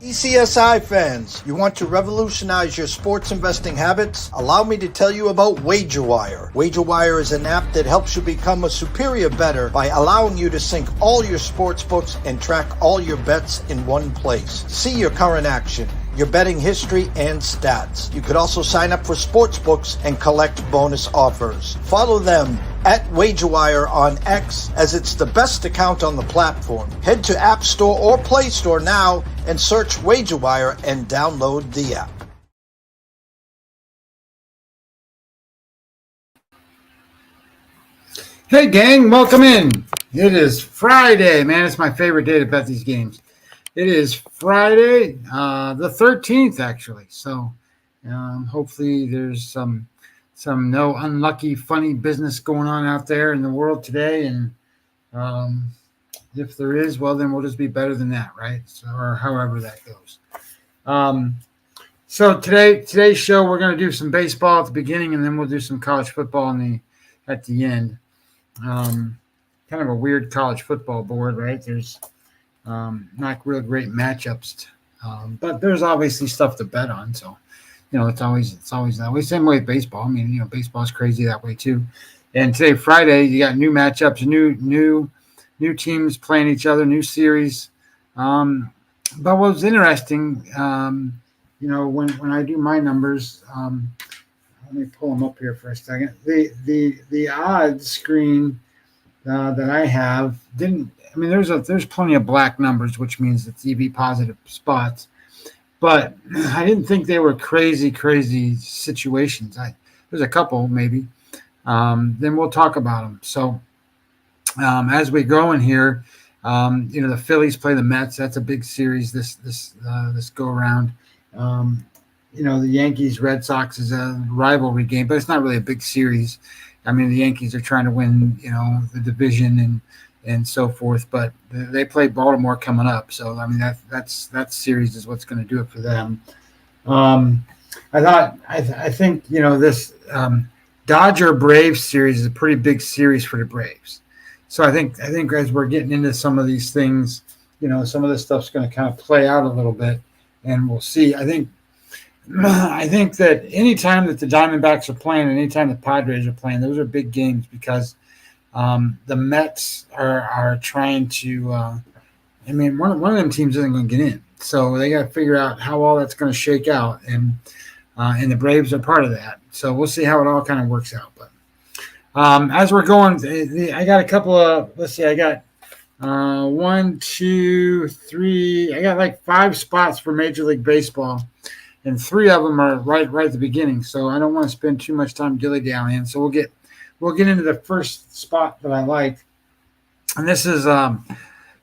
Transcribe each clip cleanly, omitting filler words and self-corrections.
TPCSI fans, you want to revolutionize your sports investing habits? Allow me to tell you about WagerWire. WagerWire is an app that helps you become a superior bettor by allowing you to sync all your sports books and track all your bets in one place. See your current action, your betting history, and stats. You could also sign up for sports books and collect bonus offers. Follow them at WagerWire on X, as it's the best account on the platform. Head to App Store or Play Store now and search WagerWire and download the app. Hey gang, welcome in. It is Friday, man. It's my favorite day to bet these games. It is Friday, the 13th, actually. So hopefully there's some no unlucky, funny business going on out there in the world today. And if there is, well, then we'll just be better than that, right? So, or however that goes. So today's show, we're going to do some baseball at the beginning, and then we'll do some college football at the end. Kind of a weird college football board, right? There's not real great matchups, but there's obviously stuff to bet on. So, it's always that way. Same way with baseball. I mean, baseball's crazy that way too. And today, Friday, you got new matchups, new teams playing each other, new series. But what was interesting, when I do my numbers, let me pull them up here for a second. The odds screen that I have didn't. I mean, there's plenty of black numbers, which means it's EV positive spots. But I didn't think they were crazy situations. There's a couple maybe. Then we'll talk about them. So as we go in here, the Phillies play the Mets. That's a big series this go around. The Yankees Red Sox is a rivalry game, but it's not really a big series. I mean, the Yankees are trying to win, the division and so forth, but they play Baltimore coming up. So, I mean, that series is what's going to do it for them. I think, this Dodger Braves series is a pretty big series for the Braves. So I think as we're getting into some of these things, some of this stuff's going to kind of play out a little bit, and we'll see. I think that anytime that the Diamondbacks are playing and anytime the Padres are playing, those are big games because the Mets are trying to one of them teams isn't going to get in. So they got to figure out how all that's going to shake out, and the Braves are part of that. So we'll see how it all kind of works out. But as we're going, I got a couple of, let's see, I got 1, 2, 3, I got like 5 spots for Major League Baseball. And 3 of them are right at the beginning, so I don't want to spend too much time dilly-dallying. So we'll get into the first spot that I like, and this is going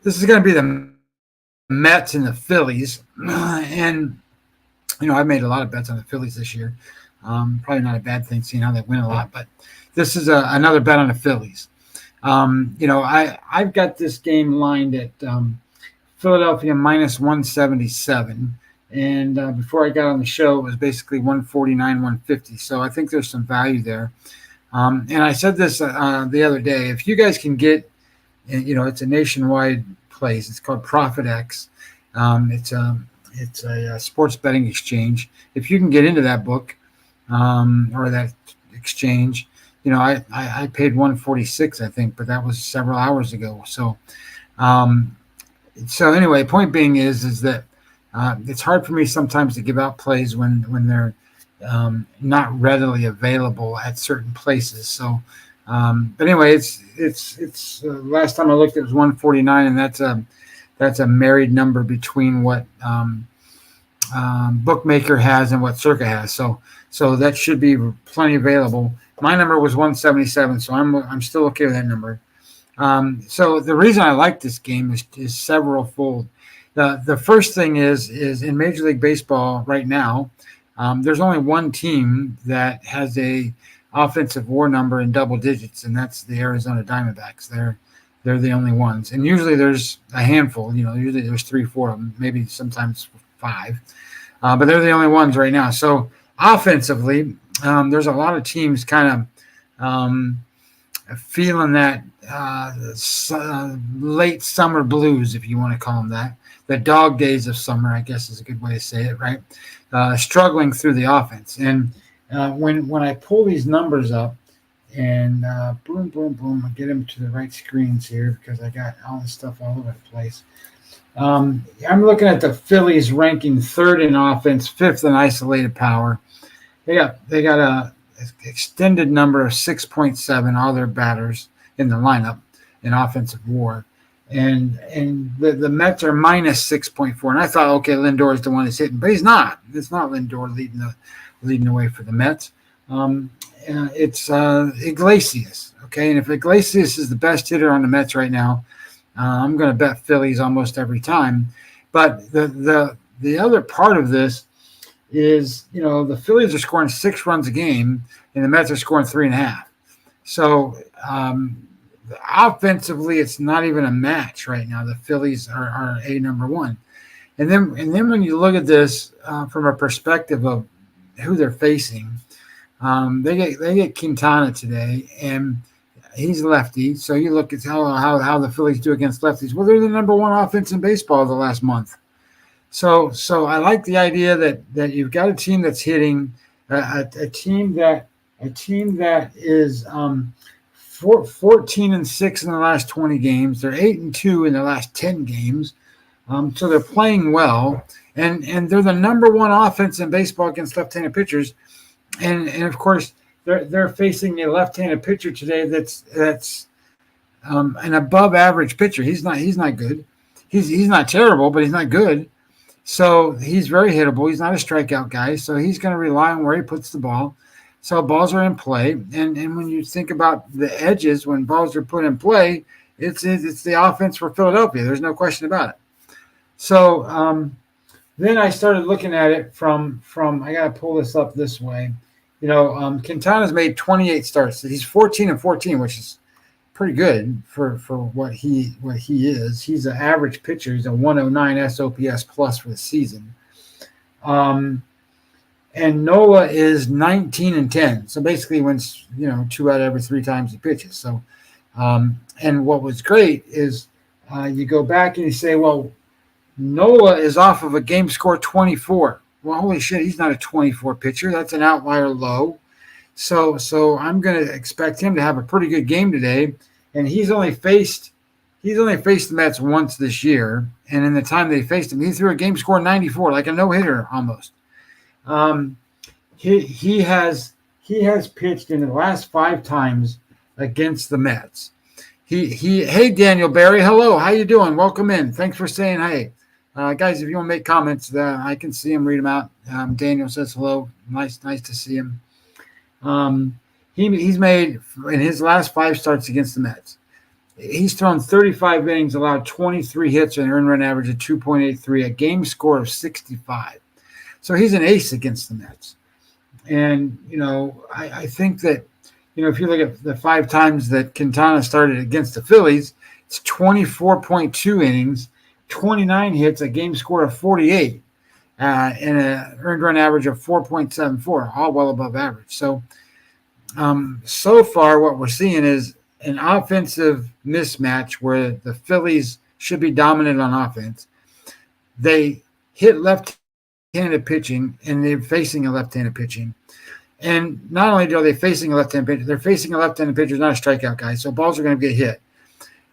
to be the Mets and the Phillies. And I've made a lot of bets on the Phillies this year. Probably not a bad thing, seeing how they win a lot. But this is another bet on the Phillies. I've got this game lined at Philadelphia minus 177. And before I got on the show, it was basically 149, 150. So I think there's some value there. And I said this the other day. If you guys can get, it's a nationwide place. It's called ProfitX. It's a sports betting exchange. If you can get into that book or that exchange, I paid 146, I think, but that was several hours ago. So anyway, point being is that. It's hard for me sometimes to give out plays when they're not readily available at certain places. So, but anyway, it's last time I looked, it was 149, and that's a married number between what Bookmaker has and what Circa has. So that should be plenty available. My number was 177, so I'm still okay with that number. So the reason I like this game is several fold. The first thing is in Major League Baseball right now, there's only one team that has a offensive WAR number in double digits, and that's the Arizona Diamondbacks. They're the only ones, and usually there's a handful. Usually there's 3, 4 of them, maybe sometimes 5, but they're the only ones right now. So offensively, there's a lot of teams kind of feeling that late summer blues, if you want to call them that. The dog days of summer, I guess is a good way to say it, right? Struggling through the offense. And when I pull these numbers up and boom, boom, boom, I get them to the right screens here because I got all this stuff all over the place. I'm looking at the Phillies ranking 3rd in offense, 5th in isolated power. They got a extended number of 6.7, all their batters in the lineup in offensive WAR. And the Mets are minus 6.4. And I thought, okay, Lindor is the one that's hitting, but he's not. It's not Lindor leading the way for the Mets. It's Iglesias. Okay, and if Iglesias is the best hitter on the Mets right now, I'm going to bet Phillies almost every time. But the other part of this is, the Phillies are scoring 6 runs a game, and the Mets are scoring 3.5. So offensively, it's not even a match right now. The Phillies are number 1. And then when you look at this from a perspective of who they're facing, they get Quintana today, and he's lefty. So you look at how the Phillies do against lefties. Well, they're the number 1 offense in baseball the last month. So I like the idea that you've got a team that's hitting, a team that is 14-6 in the last 20 games. They're 8-2 in the last 10 games. So they're playing well, and they're the number 1 offense in baseball against left-handed pitchers. And of course they're facing a left-handed pitcher today that's an above average pitcher. He's not good. He's not terrible, but he's not good. So he's very hittable. He's not a strikeout guy. So he's going to rely on where he puts the ball. So balls are in play. And when you think about the edges, when balls are put in play, it's the offense for Philadelphia. There's no question about it. So then I started looking at it from I got to pull this up this way. Quintana's made 28 starts. He's 14-14, which is pretty good for what he is. He's an average pitcher. He's a 109 SOPS plus for the season. And Nola is 19-10. So basically he wins, 2 out of every 3 times he pitches. So and what was great is you go back and you say, well, Nola is off of a game score 24. Well, holy shit, he's not a 24 pitcher. That's an outlier low. So I'm going to expect him to have a pretty good game today. And he's only faced the Mets once this year. And in the time they faced him, he threw a game score 94, like a no-hitter almost. He has pitched in the last 5 times against the Mets. Hey, Daniel Barry, hello, how you doing? Welcome in. Thanks for saying hey. Guys, if you want to make comments, I can see him, read them out. Daniel says hello. Nice to see him. He's made, in his last 5 starts against the Mets, he's thrown 35 innings, allowed 23 hits, and an earned run average of 2.83, a game score of 65. So he's an ace against the Mets. And, I think that, if you look at the 5 times that Quintana started against the Phillies, it's 24.2 innings, 29 hits, a game score of 48, and an earned run average of 4.74, all well above average. So, so far what we're seeing is an offensive mismatch where the Phillies should be dominant on offense. They hit left-handed pitching, and they're facing a left-handed pitching. And not only are they facing a left-handed pitcher, they're facing a left-handed pitcher who's not a strikeout guy, so balls are going to get hit.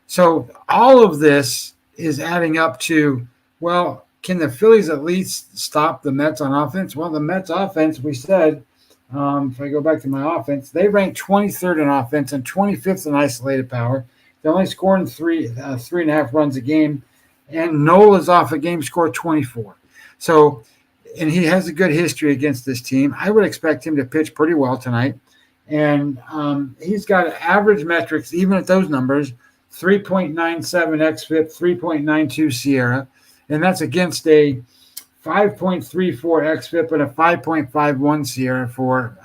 So all of this is adding up to, well, can the Phillies at least stop the Mets on offense? Well, the Mets offense, we said, if I go back to my offense, they rank 23rd in offense and 25th in isolated power. They're only scoring 3.5 runs a game, and Nola's off a game score 24. So, and he has a good history against this team. I would expect him to pitch pretty well tonight. And he's got average metrics, even at those numbers, 3.97 xFIP, 3.92 Sierra, and that's against a 5.34 xFIP and a 5.51 Sierra for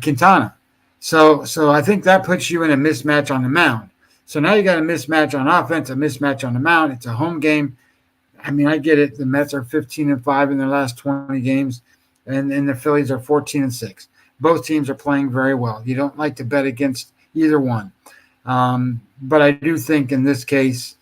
Quintana. So I think that puts you in a mismatch on the mound. So now you got a mismatch on offense, a mismatch on the mound. It's a home game. I mean, I get it. The Mets are 15-5 in their last 20 games, and the Phillies are 14-6. Both teams are playing very well. You don't like to bet against either one. But I do think in this case,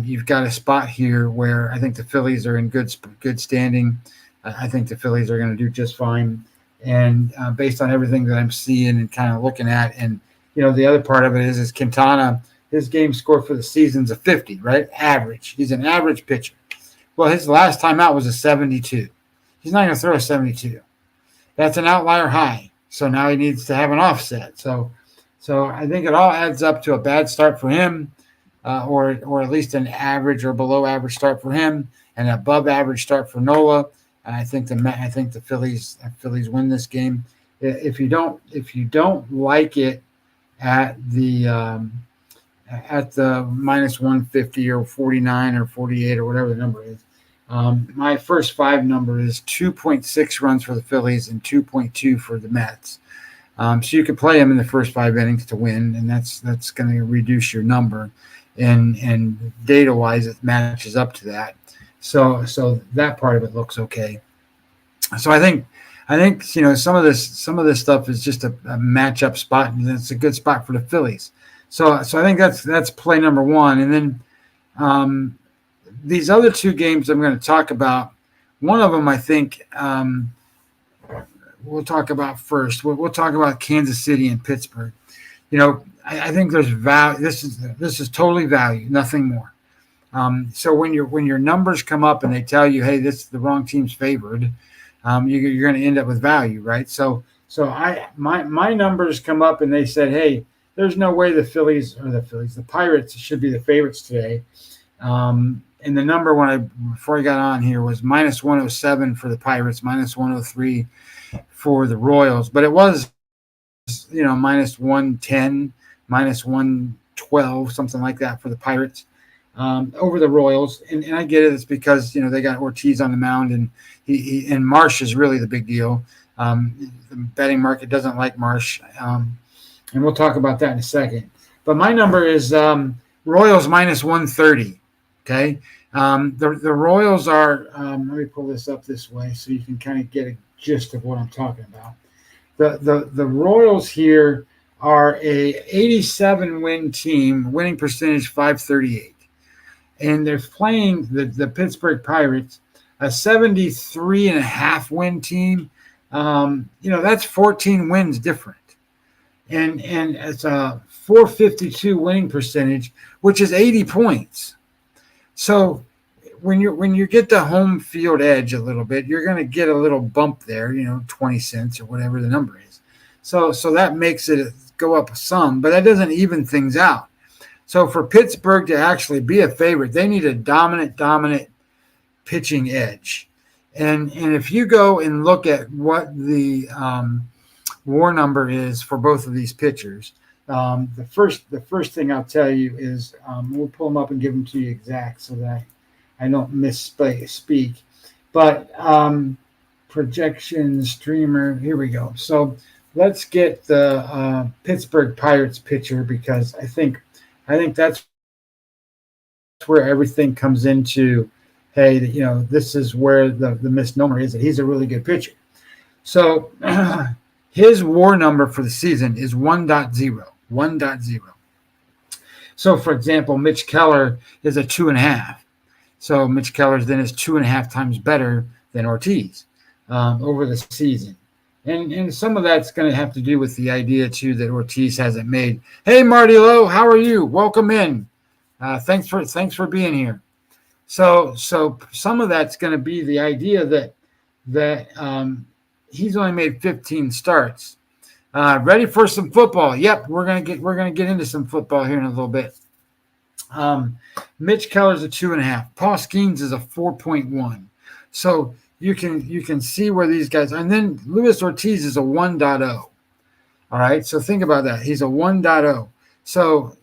you've got a spot here where I think the Phillies are in good standing. I think the Phillies are going to do just fine. And based on everything that I'm seeing and kind of looking at, and the other part of it is Quintana, his game score for the season's a 50, right? Average. He's an average pitcher. Well, his last time out was a 72. He's not going to throw a 72. That's an outlier high. So now he needs to have an offset. So I think it all adds up to a bad start for him, or at least an average or below average start for him, and an above average start for Nola. And I think the Phillies win this game. If you don't like it at the minus 150 or 49 or 48 or whatever the number is, my first 5 number is 2.6 runs for the Phillies and 2.2 for the Mets. So you could play them in the first 5 innings to win, and that's going to reduce your number. And data-wise, it matches up to that. So that part of it looks okay. So I think some of this stuff is just a matchup spot, and it's a good spot for the Phillies. So I think that's play number 1. And then these other 2 games I'm going to talk about, one of them I think we'll talk about first. We'll talk about Kansas City and Pittsburgh. I think there's value. This is totally value, nothing more. So when your numbers come up and they tell you, hey, the wrong team's favored, you're going to end up with value, right? So my numbers come up and they said, hey, there's no way the Pirates should be the favorites today. And the number before I got on here was minus 107 for the Pirates, minus 103 for the Royals, but it was minus 110, minus 112, something like that for the Pirates over the Royals. And I get it. It's because, they got Ortiz on the mound, and and Marsh is really the big deal. The betting market doesn't like Marsh. And we'll talk about that in a second. But my number is Royals minus 130. Okay. The Royals are, let me pull this up this way so you can kind of get a gist of what I'm talking about. The Royals here are a 87 win team, winning percentage 538. And they're playing the Pittsburgh Pirates, a 73.5 win team. That's 14 wins different. And it's a 452 winning percentage, which is 80 points. So when you get the home field edge a little bit, you're going to get a little bump there, 20 cents or whatever the number is. So that makes it go up some, but that doesn't even things out. So for Pittsburgh to actually be a favorite, they need a dominant pitching edge. And if you go and look at what the WAR number is for both of these pitchers, the first thing I'll tell you is we'll pull them up and give them to you exact so that I don't misspeak. But projection streamer, here we go. So let's get the Pittsburgh Pirates pitcher, because I think that's where everything comes into. Hey, this is where the misnomer is that he's a really good pitcher. So his WAR number for the season is 1.0. 1.0. So, for example, Mitch Keller is a 2.5. So Mitch Keller then is 2.5 times better than Ortiz over the season. And some of that's going to have to do with the idea, too, that Ortiz hasn't made. Hey, Marty Lowe, how are you? Welcome in. Thanks for being here. So some of that's going to be the idea that he's only made 15 starts. Ready for some football? Yep, we're gonna get into some football here in a little bit. Mitch Keller's a 2.5. Paul Skeens is a 4.1. So you can see where these guys are. And then Luis Ortiz is a 1.0. All right, so think about that. He's a 1.0. So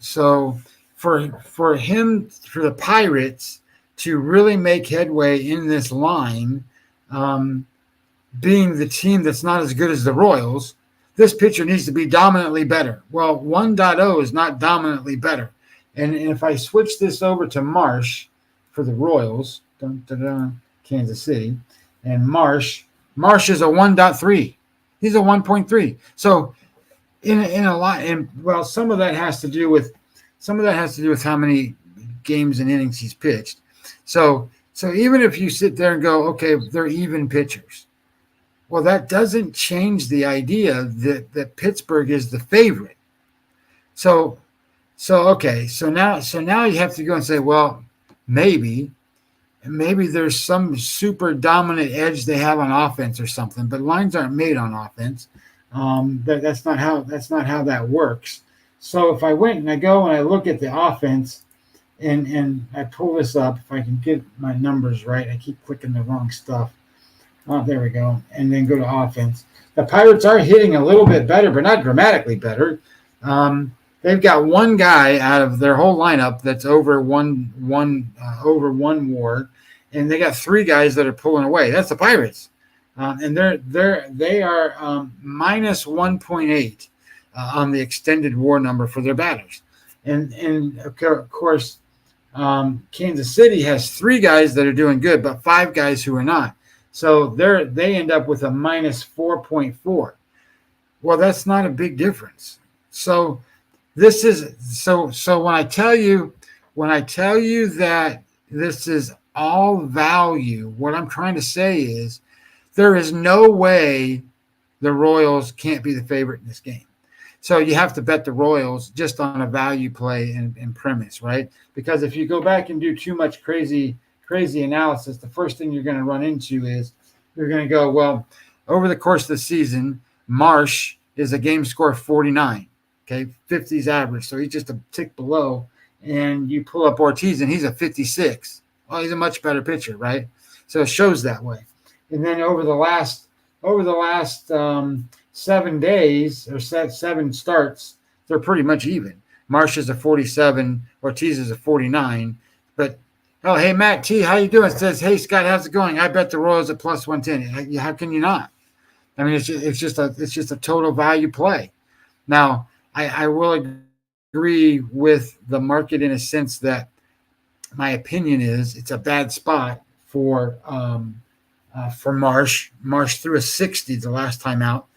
for him, for the Pirates to really make headway in this line, being the team that's not as good as the Royals, this pitcher needs to be dominantly better. Well, 1.0 is not dominantly better. And if I switch this over to Marsh for the Royals, Kansas City, and Marsh is a 1.3. He's a 1.3. So in a lot, and well, some of that has to do with how many games and innings he's pitched. So even if you sit there and go, okay, they're even pitchers, well, that doesn't change the idea that Pittsburgh is the favorite. So okay, so now you have to go and say, well, maybe there's some super dominant edge they have on offense or something, but lines aren't made on offense. That's not how that works. So if I went and I go and I look at the offense and I pull this up, if I can get my numbers right, I keep clicking the wrong stuff. Oh, there we go. And then go to offense. The Pirates are hitting a little bit better, but not dramatically better. They've got one guy out of their whole lineup that's over one WAR, and they got three guys that are pulling away. That's the Pirates, and they are minus 1.8 on the extended WAR number for their batters, and of course, Kansas City has three guys that are doing good, but five guys who are not. So they end up with a minus 4.4. Well, that's not a big difference. So this is so when I tell you that this is all value, what I'm trying to say is there is no way the Royals can't be the favorite in this game. So you have to bet the Royals just on a value play and premise, right? Because if you go back and do too much crazy analysis, the first thing you're going to run into is you're going to go, well, over the course of the season, Marsh is a game score of 49. Okay, 50's average, so he's just a tick below. And you pull up Ortiz, and he's a 56. Oh, he's a much better pitcher, right? So it shows that way. And then over the last 7 days or 7 starts, they're pretty much even. Marsh is a 47, Ortiz is a 49. But oh, hey Matt T, how you doing? It says, hey Scott, how's it going? I bet the Royals at plus 110. How can you not? I mean, it's just a total value play. Now, I will agree with the market in a sense that my opinion is it's a bad spot for Marsh. Marsh threw a 60 the last time out,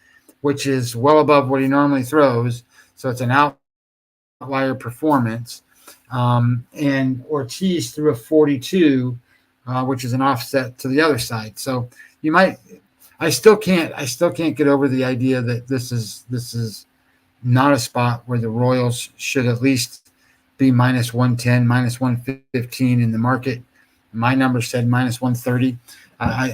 which is well above what he normally throws. So it's an outlier performance. And Ortiz threw a 42, which is an offset to the other side. So I still can't get over the idea that this is not a spot where the Royals should at least be minus 110, minus 115 in the market. My number said minus 130.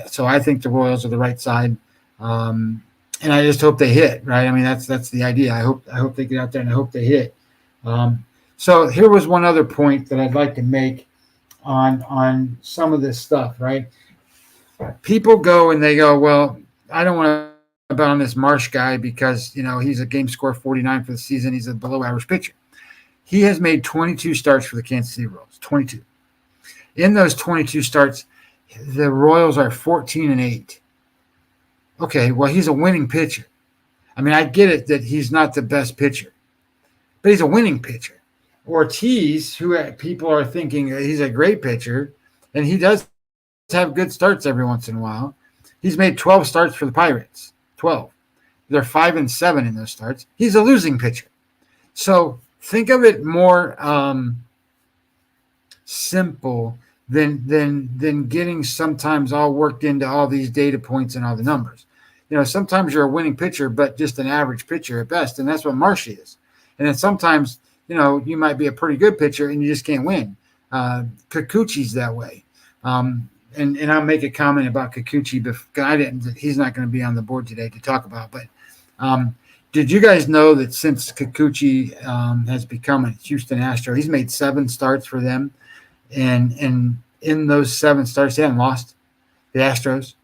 So I think the Royals are the right side. And I just hope they hit, right? I mean, that's the idea. I hope they get out there and I hope they hit. So here was one other point that I'd like to make on some of this stuff, right? People go and they go, well, I don't want to bet on this Marsh guy because, he's a game score 49 for the season. He's a below average pitcher. He has made 22 starts for the Kansas City Royals, 22. In those 22 starts, the Royals are 14-8. Okay, well, he's a winning pitcher. I mean, I get it that he's not the best pitcher, but he's a winning pitcher. Ortiz, who people are thinking he's a great pitcher, and he does have good starts every once in a while. He's made 12 starts for the Pirates, 12. They're 5-7 in those starts. He's a losing pitcher. So think of it more simple than getting sometimes all worked into all these data points and all the numbers. Sometimes you're a winning pitcher, but just an average pitcher at best, and that's what Marsh is. And then sometimes, you might be a pretty good pitcher and you just can't win. Kikuchi's that way. And I'll make a comment about Kikuchi, but he's not going to be on the board today to talk about. But did you guys know that since Kikuchi has become a Houston Astro, he's made 7 starts for them, and in those 7 starts, they haven't lost. The Astros,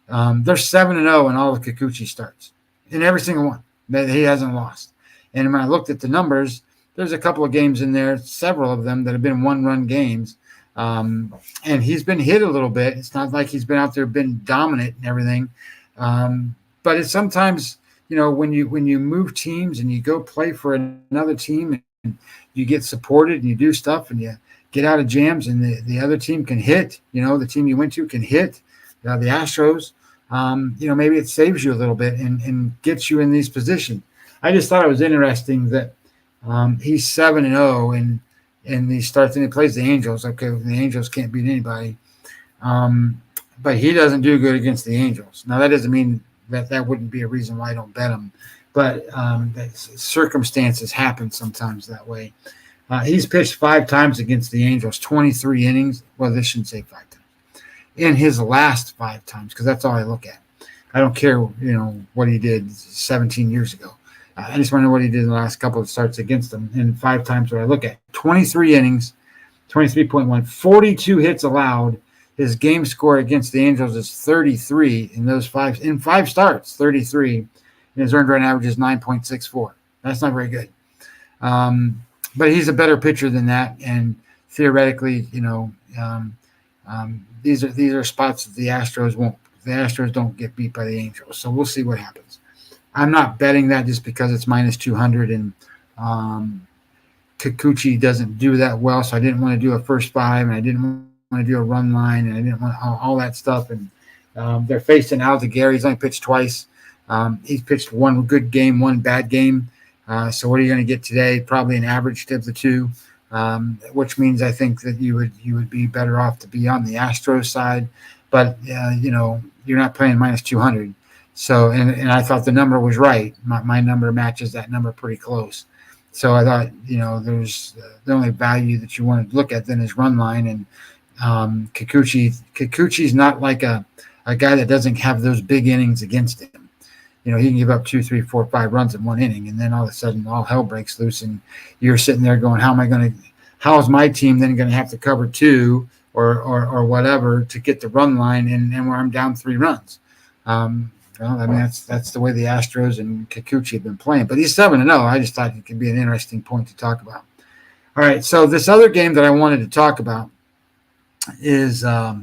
they're 7-0 in all of Kikuchi starts, in every single one that he hasn't lost. And when I looked at the numbers, there's a couple of games in there, several of them that have been 1-run games. And he's been hit a little bit. It's not like he's been out there, been dominant and everything. But it's sometimes, when you move teams and you go play for another team and you get supported and you do stuff and you get out of jams and the other team can hit, the team you went to can hit, the Astros, maybe it saves you a little bit and gets you in these positions. I just thought it was interesting that he's 7-0 and he starts and he plays the Angels. Okay, the Angels can't beat anybody, but he doesn't do good against the Angels. Now that doesn't mean that wouldn't be a reason why I don't bet him, but circumstances happen sometimes that way. He's pitched 5 times against the Angels, 23 innings. Well, they shouldn't say 5 times. In his last 5 times, because that's all I look at. I don't care, what he did 17 years ago. I just want to know what he did in the last couple of starts against them. And 5 times what I look at. 23 innings, 23.1, 42 hits allowed. His game score against the Angels is 33 in those 5 starts, 33. And his earned run average is 9.64. That's not very good. But he's a better pitcher than that. And theoretically, these are spots that the Astros don't get beat by the Angels. So we'll see what happens. I'm not betting that just because it's minus 200 and Kikuchi doesn't do that well. So I didn't want to do a first 5 and I didn't want to do a run line and I didn't want all that stuff. And they're facing Aldeguer. He's only pitched twice. He's pitched 1 good game, 1 bad game. So what are you going to get today? Probably an average of the 2. Which means I think that you would be better off to be on the Astros side, but you're not playing minus 200. So and I thought the number was right. My number matches that number pretty close. So I thought there's the only value that you want to look at then is run line and Kikuchi's not like a guy that doesn't have those big innings against him. He can give up 2, 3, 4, 5 runs in 1 inning, and then all of a sudden all hell breaks loose, and you're sitting there going, how is my team then going to have to cover 2 or whatever to get the run line and where I'm down 3 runs? That's the way the Astros and Kikuchi have been playing. But he's 7-0. I just thought it could be an interesting point to talk about. All right, so this other game that I wanted to talk about is a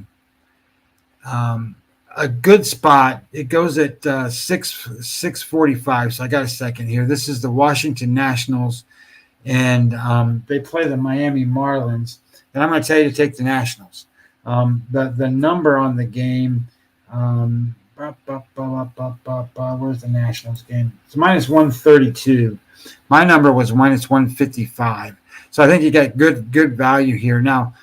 good spot. It goes at 6:45. So I got a second here. This is the Washington Nationals, and they play the Miami Marlins. And I'm going to tell you to take the Nationals. The number on the game. Where's the Nationals game? It's minus 132. My number was minus 155. So I think you got good value here. Now,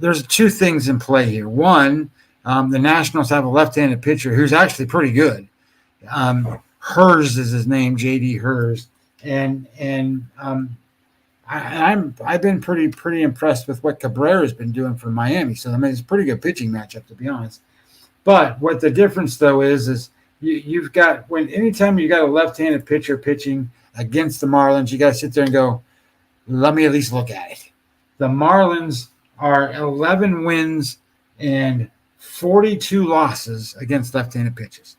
there's 2 things in play here. One. The Nationals have a left-handed pitcher who's actually pretty good. Hers is his name, J.D. Hers, and I've been pretty impressed with what Cabrera's been doing for Miami. So it's a pretty good pitching matchup, to be honest. But what the difference though is you've got anytime you got a left-handed pitcher pitching against the Marlins, you got to sit there and go, let me at least look at it. The Marlins are 11 wins and 42 losses against left-handed pitches.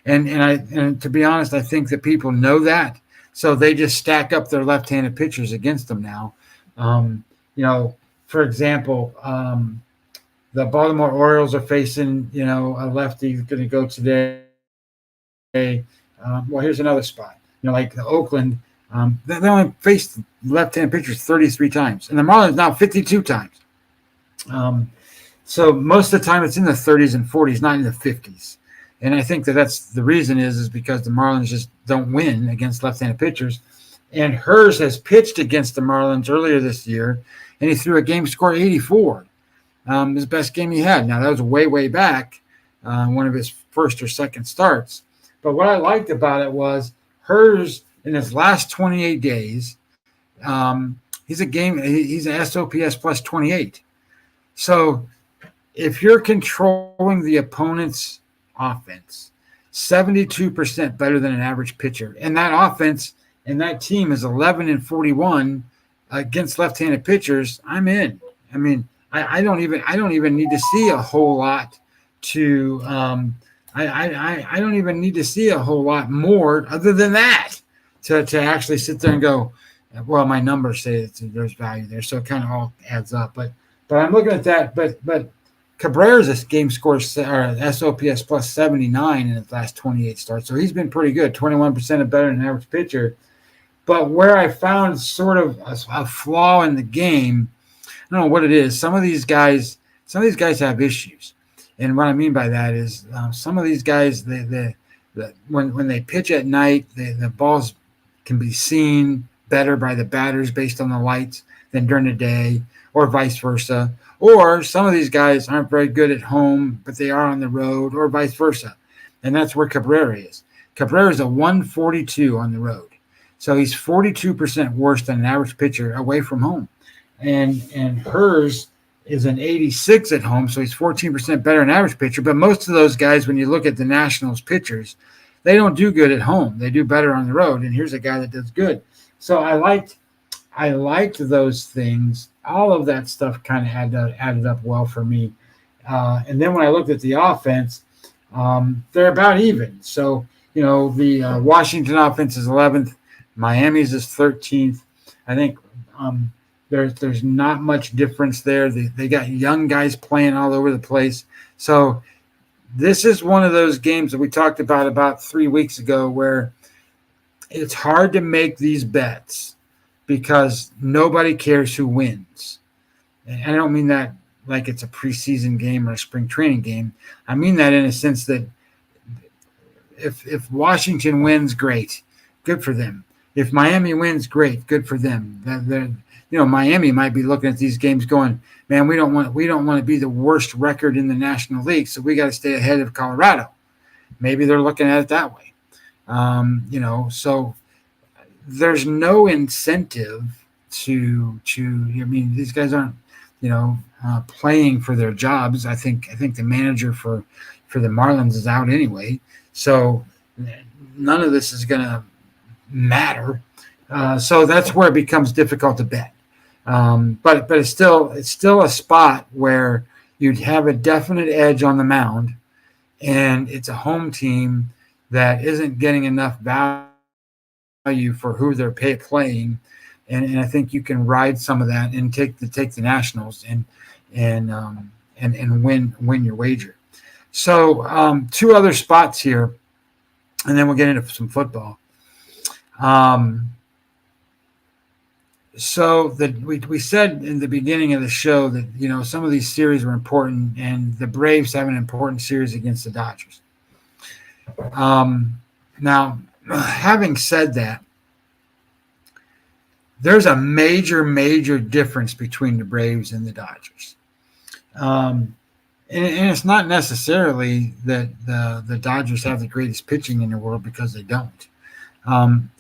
And to be honest, I think that people know that. So they just stack up their left-handed pitchers against them now. For example, the Baltimore Orioles are facing, a lefty who's going to go today. Well, here's another spot. Like Oakland, they only faced left-handed pitchers 33 times. And the Marlins now 52 times. So most of the time it's in the 30s and 40s, not in the 50s. And I think that's the reason is because the Marlins just don't win against left-handed pitchers. And Hers has pitched against the Marlins earlier this year, and he threw a game score 84. His best game he had. Now, that was way, way back, one of his first or second starts. But what I liked about it was Hers, in his last 28 days, he's an SOPS plus 28. So if you're controlling the opponent's offense, 72% better than an average pitcher, and that offense and that team is 11-41 against left-handed pitchers, I'm in. I don't even need to see a whole lot to I don't even need to see a whole lot more other than that to actually sit there and go, well, my numbers say that there's value there, so it kind of all adds up. But I'm looking at that. But Cabrera's game score SOPS plus 79 in his last 28 starts, so he's been pretty good, 21% better than an average pitcher. But where I found sort of a flaw in the game, I don't know what it is. Some of these guys have issues, and what I mean by that is some of these guys, when they pitch at night, the ball's can be seen better by the batters based on the lights than during the day, or vice versa. Or some of these guys aren't very good at home, but they are on the road, or vice versa. And that's where Cabrera is. Cabrera is a 142 on the road. So he's 42% worse than an average pitcher away from home. And hers is an 86 at home, so he's 14% better than average pitcher. But most of those guys, when you look at the Nationals pitchers, they don't do good at home. They do better on the road. And here's a guy that does good. So I liked those things. All of that stuff kind of added up well for me. And then when I looked at the offense, they're about even. So, the Washington offense is 11th. Miami's is 13th. I think there's not much difference there. They got young guys playing all over the place. So this is one of those games that we talked about 3 weeks ago where it's hard to make these bets because nobody cares who wins. And I don't mean that like it's a preseason game or a spring training game. I mean that in a sense that if Washington wins, great, good for them. If Miami wins, great, good for them. Miami might be looking at these games going, man, we don't want to be the worst record in the National League, so we got to stay ahead of Colorado. Maybe they're looking at it that way. So there's no incentive to these guys aren't, playing for their jobs. I think the manager for the Marlins is out anyway. So none of this is going to matter. So that's where it becomes difficult to bet. But it's still a spot where you'd have a definite edge on the mound, and it's a home team that isn't getting enough value for who they're playing, and I think you can ride some of that and take the Nationals and win your wager. So two other spots here, and then we'll get into some football. So that we said in the beginning of the show that, some of these series were important, and the Braves have an important series against the Dodgers. Now, having said that, there's a major, major difference between the Braves and the Dodgers. And it's not necessarily that the Dodgers have the greatest pitching in the world, because they don't.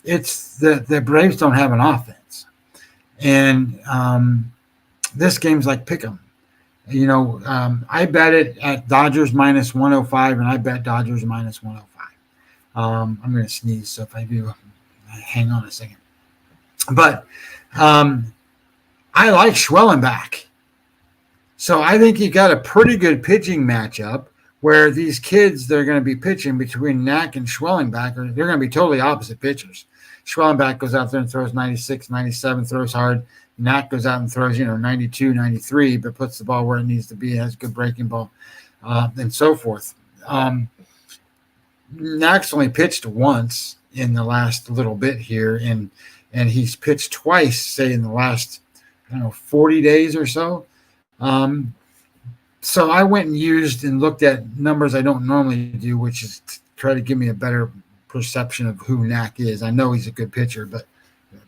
It's that the Braves don't have an offense. And this game's like pick 'em. I bet it at Dodgers minus 105, and I bet Dodgers minus 105. I'm going to sneeze, so if I do, hang on a second. But I like Schwellenbach. So I think you got a pretty good pitching matchup where these kids they're going to be pitching between Knack and Schwellenbach, they're going to be totally opposite pitchers. Schwellenbach goes out there and throws 96, 97, throws hard. Knack goes out and throws, 92, 93, but puts the ball where it needs to be, has good breaking ball, and so forth. Knack's only pitched once in the last little bit here, and he's pitched twice, say, in the last, 40 days or so. So I went and used and looked at numbers I don't normally do, which is to try to give me a better perception of who Knack is. I know he's a good pitcher, but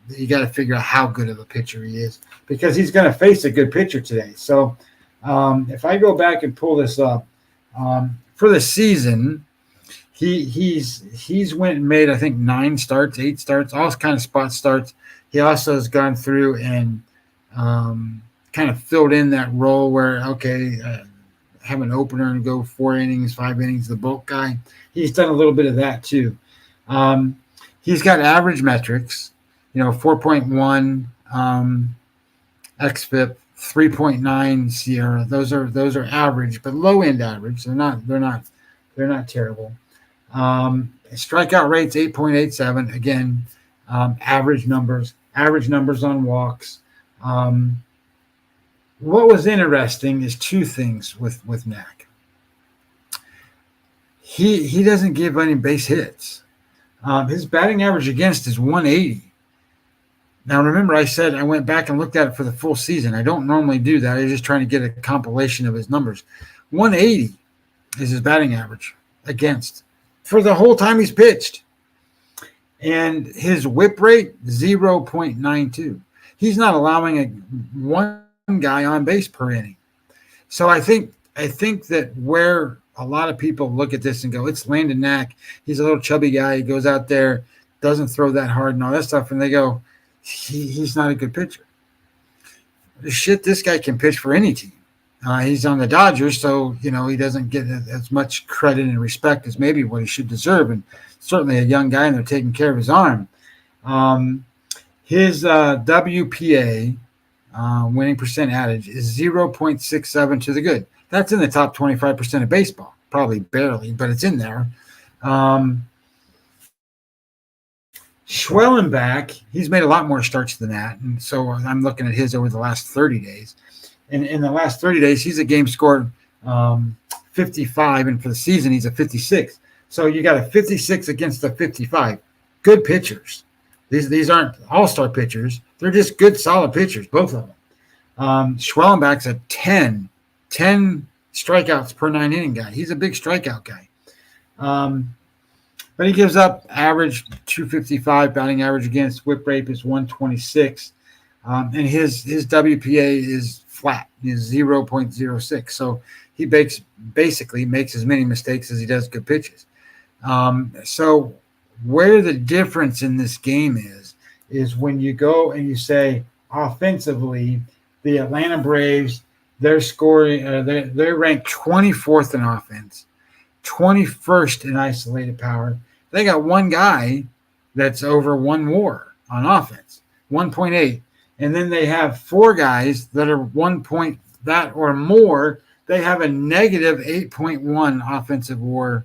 you got to figure out how good of a pitcher he is, because he's going to face a good pitcher today. So if I go back and pull this up, for the season, he's went and made, I think, 9 starts, 8 starts, all kind of spot starts. He also has gone through and kind of filled in that role where, have an opener and go 4 innings, 5 innings, the bulk guy. He's done a little bit of that too. He's got average metrics, 4.1 xFIP, 3.9 Sierra. Those are average, but low end average. They're not terrible. Strikeout rate's 8.87. Again, average numbers on walks. What was interesting is 2 things with Knack. He doesn't give any base hits. His batting average against is 180. Now, remember, I said I went back and looked at it for the full season. I don't normally do that. I'm just trying to get a compilation of his numbers. 180 is his batting average against for the whole time he's pitched. and his whip rate 0.92. He's not allowing one guy on base per inning. So I think that where a lot of people look at this and go, it's Landon Knack. He's a little chubby guy. He goes out there, doesn't throw that hard and all that stuff, and they go, he's not a good pitcher. Shit, this guy can pitch for any team. He's on the Dodgers, so he doesn't get as much credit and respect as maybe what he should deserve. And certainly a young guy, and they're taking care of his arm. His WPA winning percent adage is 0.67 to the good. That's in the top 25% of baseball. Probably barely, but it's in there. Schwellenbach, he's made a lot more starts than that. And so I'm looking at his over the last 30 days. And in the last 30 days, he's a game scored 55, and for the season, he's a 56. So you got a 56 against a 55. Good pitchers. These aren't all-star pitchers. They're just good, solid pitchers, both of them. Schwellenbach's a 10 strikeouts per 9-inning guy. He's a big strikeout guy. But he gives up average 255 batting average against. Whip rate is 126. And his WPA is flat. He's 0.06. So he basically makes as many mistakes as he does good pitches. So where the difference in this game is when you go and you say offensively, the Atlanta Braves, they're scoring, they're ranked 24th in offense, 21st in isolated power. They got one guy that's over one WAR on offense, 1.8. And then they have four guys that are 1 point that or more. They have a negative 8.1 offensive WAR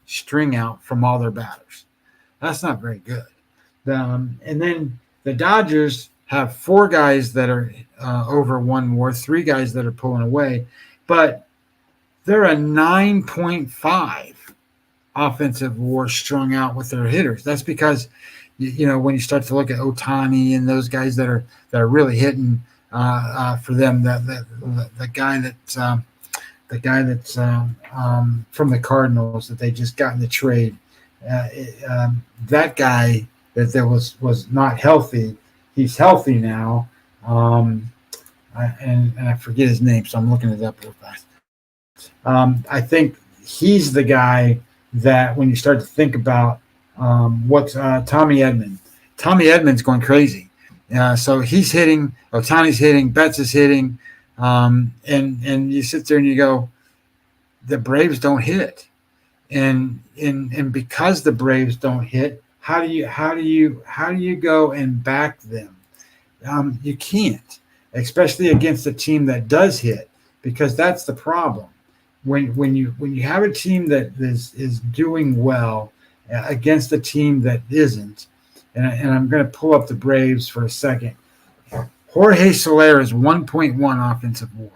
string out from all their batters. That's not very good. And then the Dodgers have four guys that are over one WAR, three guys that are pulling away, but they're a 9.5 offensive WAR strung out with their hitters. That's because when you start to look at Ohtani and those guys that are really hitting for them, the guy that's from the Cardinals that they just got in the trade, that guy that was not healthy, he's healthy now, and I forget his name, so I'm looking it up real fast. I think he's the guy that when you start to think about what's Tommy Edman. Tommy Edman's going crazy. So he's hitting, Ohtani's hitting, Betts is hitting, and you sit there and you go, the Braves don't hit. And because the Braves don't hit, how do you go and back them? You can't, especially against a team that does hit, because that's the problem. When you have a team that is doing well against a team that isn't, and I'm going to pull up the Braves for a second. Jorge Soler is 1.1 offensive WAR,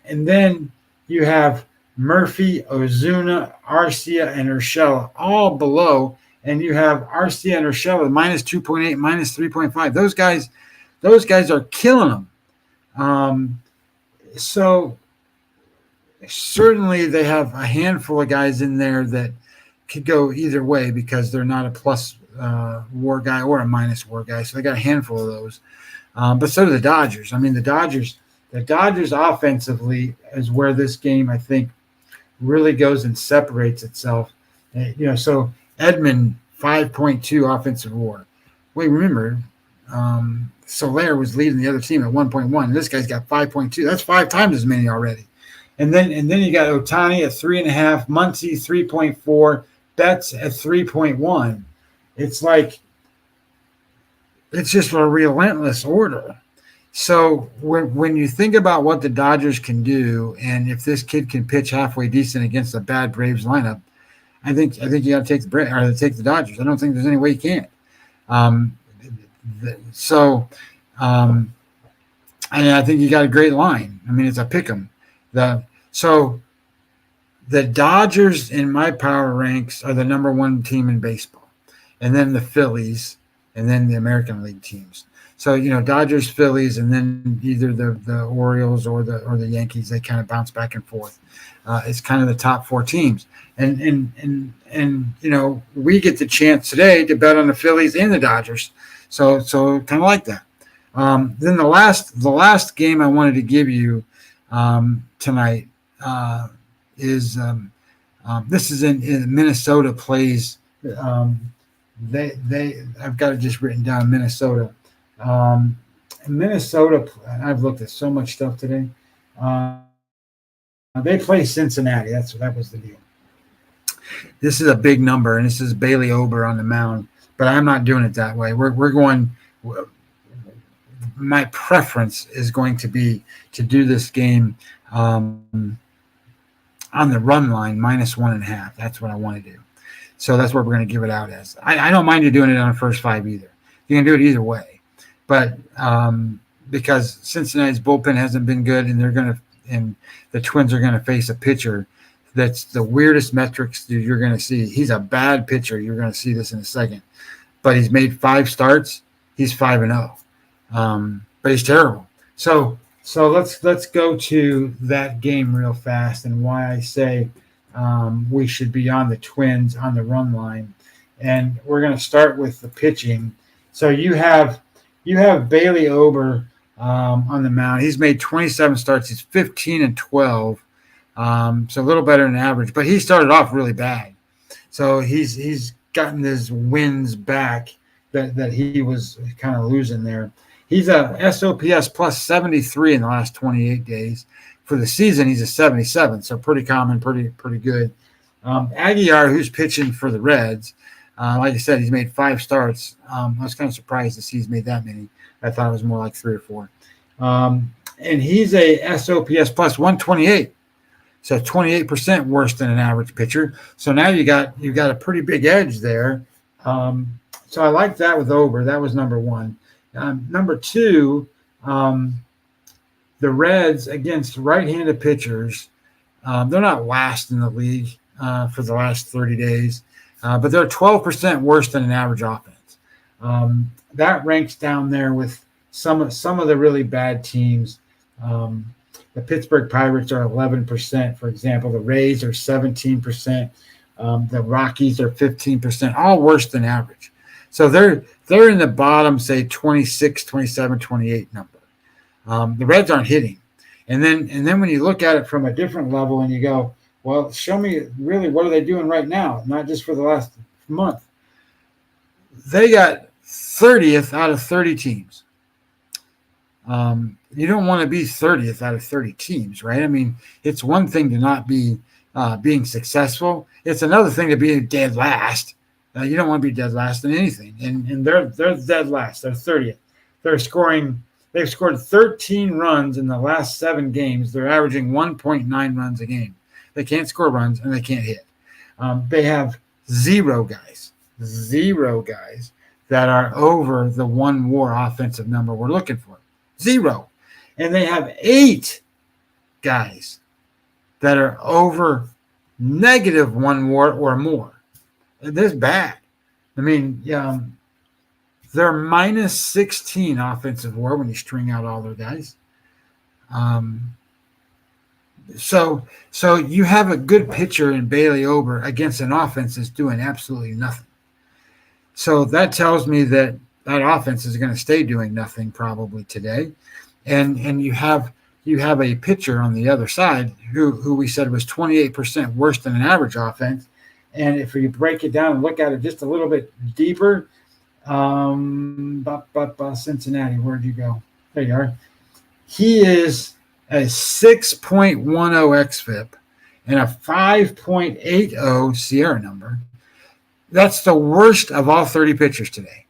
and then you have Murphy, Ozuna, Arcia, and Urshela all below, and you have Arcia and Urshela minus 2.8, minus 3.5. Those guys are killing them. So certainly they have a handful of guys in there that could go either way because they're not a plus WAR guy or a minus WAR guy. So they got a handful of those. But so do the Dodgers. I mean, the Dodgers offensively is where this game, I think, really goes and separates itself. So Edman, 5.2 offensive WAR. Wait, remember, Soler was leading the other team at 1.1. And this guy's got 5.2. That's 5 times as many already. And then you got Ohtani at 3.5, Muncy 3.4, Betts at 3.1. It's like it's just a relentless order. So when you think about what the Dodgers can do, and if this kid can pitch halfway decent against a bad Braves lineup, I think you got to take the Dodgers. I don't think there's any way you can't. And I think you got a great line. I mean, it's a pick 'em. So the Dodgers in my power ranks are the number one team in baseball, and then the Phillies, and then the American League teams. So, Dodgers, Phillies, and then either the Orioles or the Yankees, they kind of bounce back and forth. It's kind of the top 4 teams. And we get the chance today to bet on the Phillies and the Dodgers. So kind of like that. Then the last game I wanted to give you tonight is this is in Minnesota plays. I've got it just written down, Minnesota. Minnesota, I've looked at so much stuff today. They play Cincinnati. That was the deal. This is a big number, and this is Bailey Ober on the mound. But I'm not doing it that way. We're going. My preference is going to be to do this game on the run line -1.5. That's what I want to do. So that's what we're going to give it out as. I don't mind you doing it on the first 5 either. You can do it either way. But because Cincinnati's bullpen hasn't been good, and the Twins are going to face a pitcher that's the weirdest metrics you're going to see. He's a bad pitcher. You're going to see this in a second. But he's made 5 starts. He's 5-0. But he's terrible. So let's go to that game real fast and why I say we should be on the Twins on the run line. And we're going to start with the pitching. So you have Bailey Ober on the mound. He's made 27 starts. He's 15-12. So a little better than average, but he started off really bad. So he's gotten his wins back that he was kind of losing there. He's a SOPS plus 73 in the last 28 days. For the season, he's a 77, so pretty common, pretty good. Aguilar, who's pitching for the Reds, like I said, he's made 5 starts. I was kind of surprised to see he's made that many. I thought it was more like 3 or 4. And he's a SOPS plus 128. So 28% worse than an average pitcher. So now you got a pretty big edge there. So I like that with Ober. That was number 1. Number 2, the Reds against right-handed pitchers. They're not last in the league for the last 30 days, but they're 12% worse than an average offense. That ranks down there with some of the really bad teams. The Pittsburgh Pirates are 11%, for example. The Rays are 17%. The Rockies are 15%, all worse than average. So they're in the bottom, say 26, 27, 28 number. The Reds aren't hitting. And then when you look at it from a different level and you go, well, show me really what are they doing right now, not just for the last month. They got 30th out of 30 teams. You don't want to be 30th out of 30 teams, right? I mean, it's one thing to not be being successful. It's another thing to be dead last. You don't want to be dead last in anything. And they're dead last. They're 30th. They've scored 13 runs in the last 7 games. They're averaging 1.9 runs a game. They can't score runs and they can't hit. They have 0 guys that are over the 1 WAR offensive number we're looking for. 0. And they have 8 guys that are over -1 WAR or more. This is bad. I mean, they're -16 offensive WAR when you string out all their guys. So you have a good pitcher in Bailey Ober against an offense that's doing absolutely nothing. So that tells me that offense is going to stay doing nothing probably today. And you have a pitcher on the other side who we said was 28% worse than an average offense. And if you break it down and look at it just a little bit deeper, Cincinnati, where'd you go? There you are. He is a 6.10 xFIP and a 5.80 Sierra number. That's the worst of all 30 pitchers today.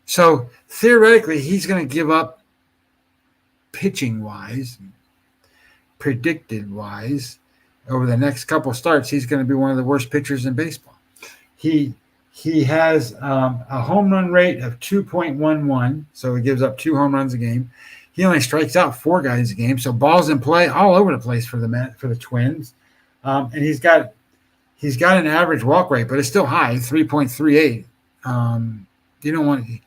So theoretically, he's going to give up pitching-wise, predicted-wise, over the next couple of starts. He's going to be one of the worst pitchers in baseball. He has a home run rate of 2.11, so he gives up 2 home runs a game. He only strikes out 4 guys a game, so balls in play all over the place for the Twins. And he's got an average walk rate, but it's still high, 3.38. You don't want to.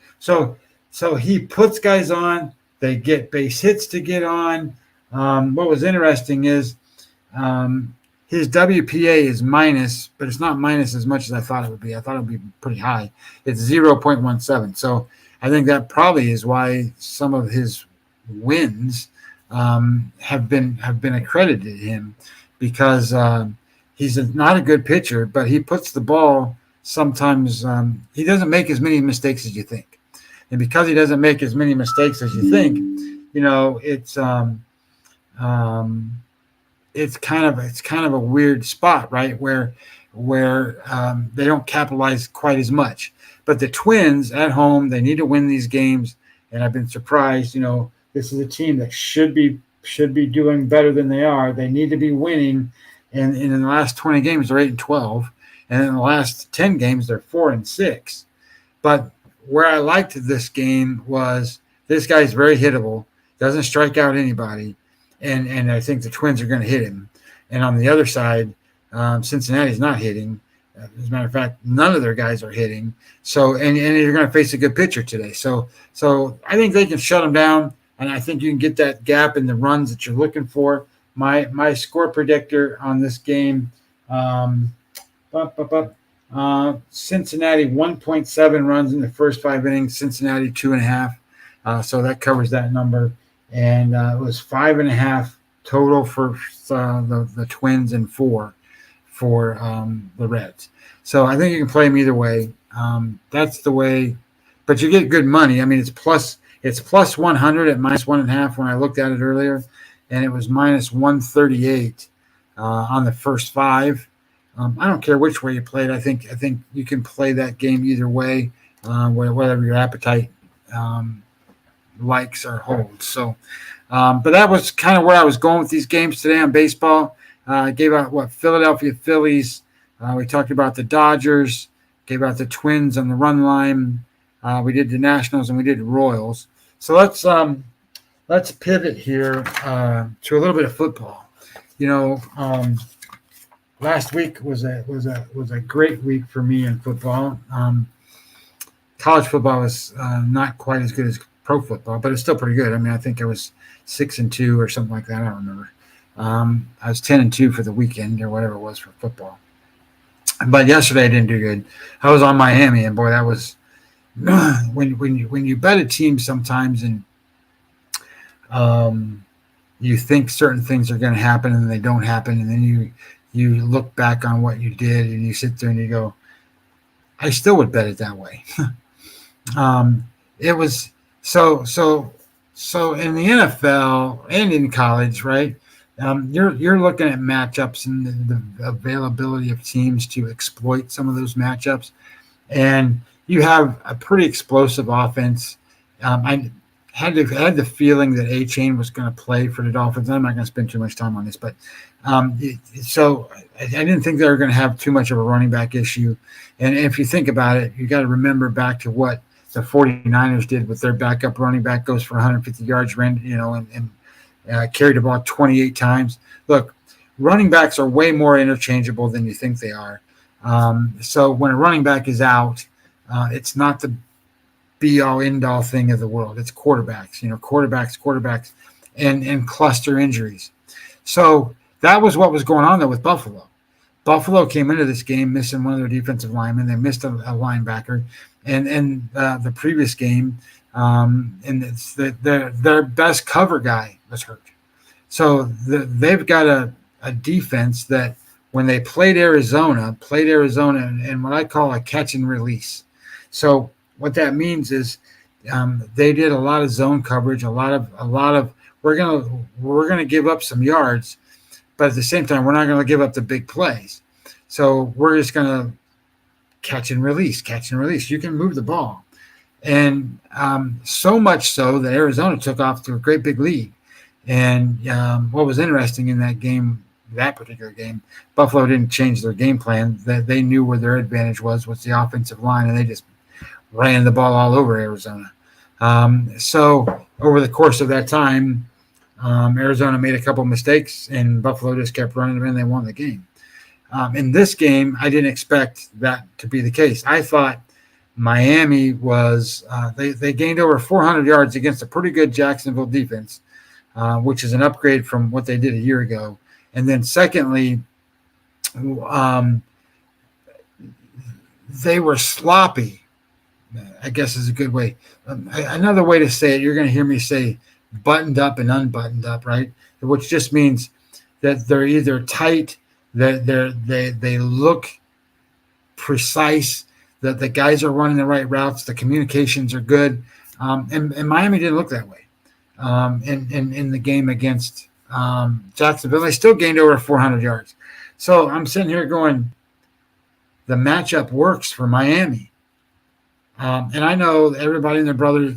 So he puts guys on. They get base hits to get on. What was interesting is his WPA is minus, but it's not minus as much as I thought it would be. I thought it would be pretty high. It's 0.17. So I think that probably is why some of his wins have been accredited to him, because he's not a good pitcher, but he puts the ball sometimes. He doesn't make as many mistakes as you think, and because he doesn't make as many mistakes as you think, it's kind of a weird spot, right? Where they don't capitalize quite as much. But the Twins at home, they need to win these games, and I've been surprised. This is a team that should be doing better than they are. They need to be winning, and in the last 20 games they're 8-12, and in the last 10 games they're 4-6. But where I liked this game was this guy's very hittable, doesn't strike out anybody, and I think the Twins are going to hit him. And on the other side, Cincinnati's not hitting. As a matter of fact, none of their guys are hitting. So, and you're going to face a good pitcher today. So I think they can shut them down, and I think you can get that gap in the runs that you're looking for. My score predictor on this game, Cincinnati 1.7 runs in the first 5 innings. Cincinnati 2.5. So that covers that number, and it was 5.5 total for the Twins and 4 for the Reds. So I think you can play them either way. That's the way, but you get good money. I mean, it's plus 100 at -1.5 when I looked at it earlier, and it was -138 on the first 5. I don't care which way you play it. I think you can play that game either way, whatever your appetite likes or holds. So, but that was kind of where I was going with these games today on baseball. I gave out Philadelphia Phillies. We talked about the Dodgers. Gave out the Twins on the run line. We did the Nationals and we did the Royals. So let's pivot here to a little bit of football. Last week was a great week for me in football. College football was not quite as good as pro football, but it's still pretty good. I mean, I think I was 6-2 or something like that. I don't remember. I was 10-2 for the weekend or whatever it was for football. But yesterday I didn't do good. I was on Miami, and boy, that was when you bet a team sometimes, and you think certain things are going to happen and they don't happen, and then you look back on what you did and you sit there and you go, I still would bet it that way. It was so in the NFL and in college, right? You're looking at matchups and the availability of teams to exploit some of those matchups, and you have a pretty explosive offense. I had the feeling that A-Chain was going to play for the Dolphins. I'm not going to spend too much time on this, but so I didn't think they were going to have too much of a running back issue. And if you think about it, you got to remember back to what the 49ers did with their backup running back, goes for 150 yards, and carried the ball 28 times. Look, running backs are way more interchangeable than you think they are. So when a running back is out, it's not the be-all, end-all thing of the world. It's quarterbacks, quarterbacks, and cluster injuries. So that was what was going on there with Buffalo. Buffalo came into this game missing one of their defensive linemen. They missed a linebacker. And the previous game, and it's their best cover guy was hurt. So they've got a defense that when they played Arizona and what I call a catch and release. So what that means is they did a lot of zone coverage, a lot of we're gonna give up some yards, but at the same time we're not gonna give up the big plays. So we're just gonna catch and release. You can move the ball, and so much so that Arizona took off to a great big lead. And what was interesting in that particular game, Buffalo didn't change their game plan. That they knew where their advantage was the offensive line, and they just ran the ball all over Arizona. So over the course of that time, Arizona made a couple mistakes, and Buffalo just kept running them, and they won the game. In this game, I didn't expect that to be the case. I thought Miami was they gained over 400 yards against a pretty good Jacksonville defense, which is an upgrade from what they did a year ago. And then secondly, they were sloppy, I guess is a good way. Another way to say it, you're going to hear me say buttoned up and unbuttoned up, right? Which just means that they're either tight, that they look precise, that the guys are running the right routes, the communications are good. And Miami didn't look that way in the game against Jacksonville. They still gained over 400 yards. So I'm sitting here going, the matchup works for Miami. And I know everybody and their brother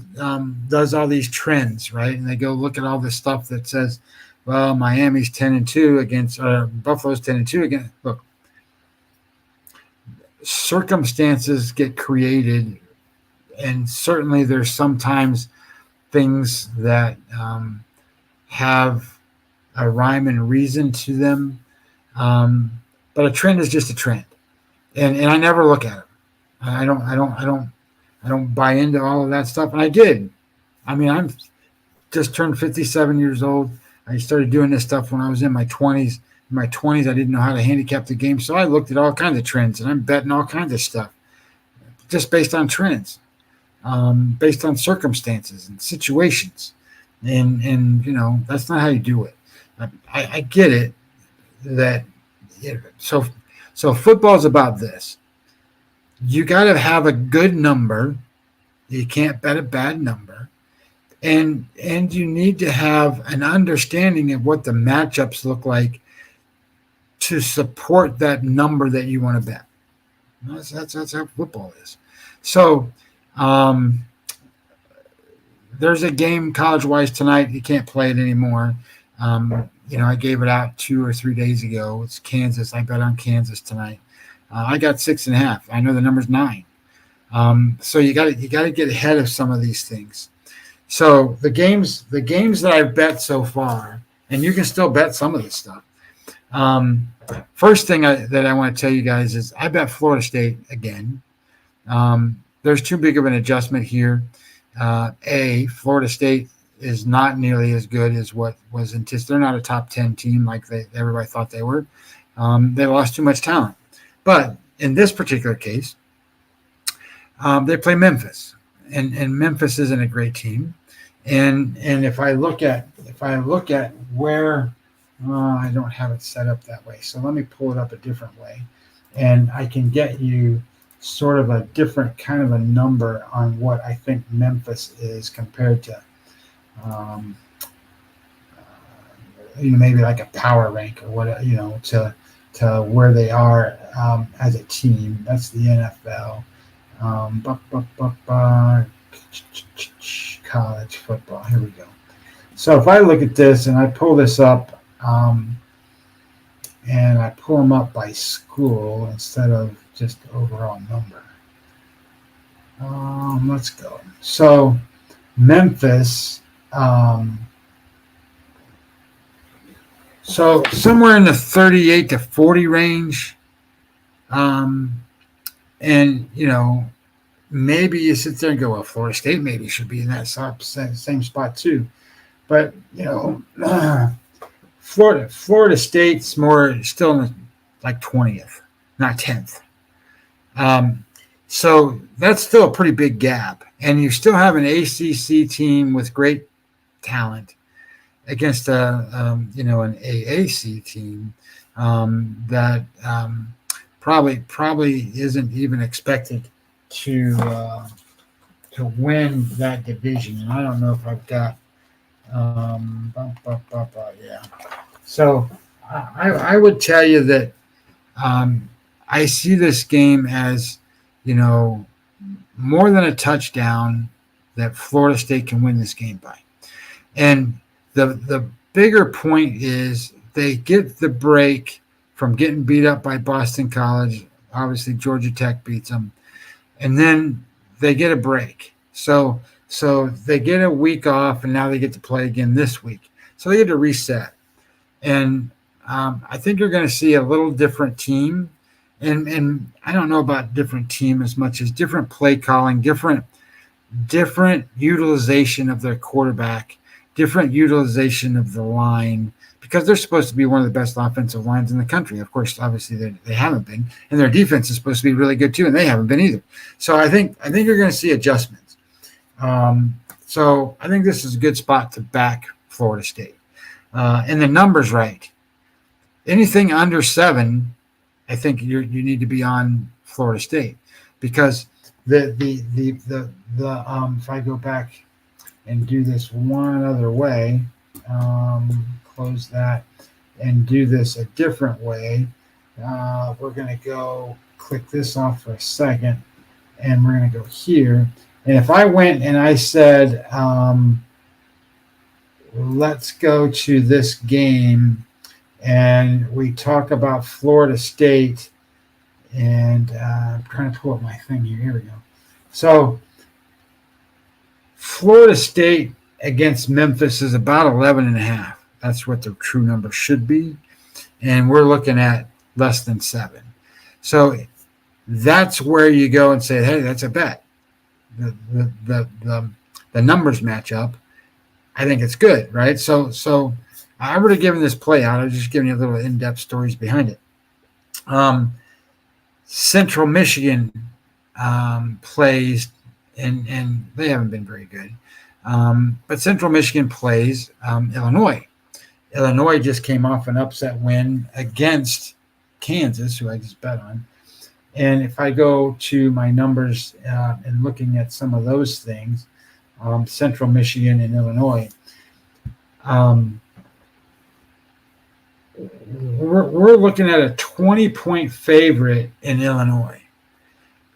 does all these trends, right? And they go look at all this stuff that says, well, Miami's 10-2 against Buffalo's 10-2 against. Look, circumstances get created, and certainly there's sometimes things that have a rhyme and reason to them. But a trend is just a trend, and I never look at it. I don't buy into all of that stuff, and I did. I mean, I'm just turned 57 years old. I started doing this stuff when I was in my 20s. In my 20s, I didn't know how to handicap the game, so I looked at all kinds of trends, and I'm betting all kinds of stuff just based on trends, based on circumstances and situations, and that's not how you do it. I get it that so football's about this. You got to have a good number. You can't bet a bad number. And you need to have an understanding of what the matchups look like to support that number that you want to bet. That's how football is. So there's a game college-wise tonight. You can't play it anymore. I gave it out 2 or 3 days ago. It's Kansas. I bet on Kansas tonight. I got 6.5. I know the number's 9. So you got to get ahead of some of these things. So the games that I've bet so far, and you can still bet some of this stuff. First thing that I want to tell you guys is I bet Florida State again. There's too big of an adjustment here. Florida State is not nearly as good as what was anticipated. They're not a top 10 team like everybody thought they were. They lost too much talent. But in this particular case, they play Memphis, and Memphis isn't a great team. And if I look at where I don't have it set up that way, so let me pull it up a different way, and I can get you sort of a different kind of a number on what I think Memphis is compared to, maybe like a power rank or what, to where they are as a team. That's the NFL. College football. Here we go. So if I look at this and I pull this up, and I pull them up by school instead of just overall number. Let's go. So Memphis. So somewhere in the 38 to 40 range. And, maybe you sit there and go, well, Florida State maybe should be in that same spot too. But, Florida State's still in the, like 20th, not 10th. So that's still a pretty big gap. And you still have an ACC team with great talent against an AAC team that probably isn't even expected to win that division. And I don't know if I've got yeah. So I would tell you that I see this game as more than a touchdown that Florida State can win this game by. And the bigger point is they get the break from getting beat up by Boston College. Obviously, Georgia Tech beats them. And then they get a break. So they get a week off, and now they get to play again this week. So they get to reset. And I think you're going to see a little different team. and I don't know about different team as much as different play calling, different utilization of their quarterback, different utilization of the line, because they're supposed to be one of the best offensive lines in the country. Of course, obviously they haven't been, and their defense is supposed to be really good too, and they haven't been either. So I think you're going to see adjustments. So I think this is a good spot to back Florida State. And the numbers right. Anything under 7, I think you need to be on Florida State, because if I go back and do this one other way, close that and do this a different way. We're going to go click this off for a second, and we're going to go here. And if I went and I said, let's go to this game, and we talk about Florida State, and I'm trying to pull up my thing here. Here we go. So Florida State against Memphis is about 11.5. That's what the true number should be. And we're looking at less than 7. So that's where you go and say, hey, that's a bet. The numbers match up. I think it's good, right? So I would have given this play out. I was just giving you a little in-depth stories behind it. Central Michigan plays, and they haven't been very good. But Central Michigan plays Illinois. Illinois just came off an upset win against Kansas, who I just bet on. And if I go to my numbers and looking at some of those things, Central Michigan and Illinois, we're looking at a 20-point favorite in Illinois.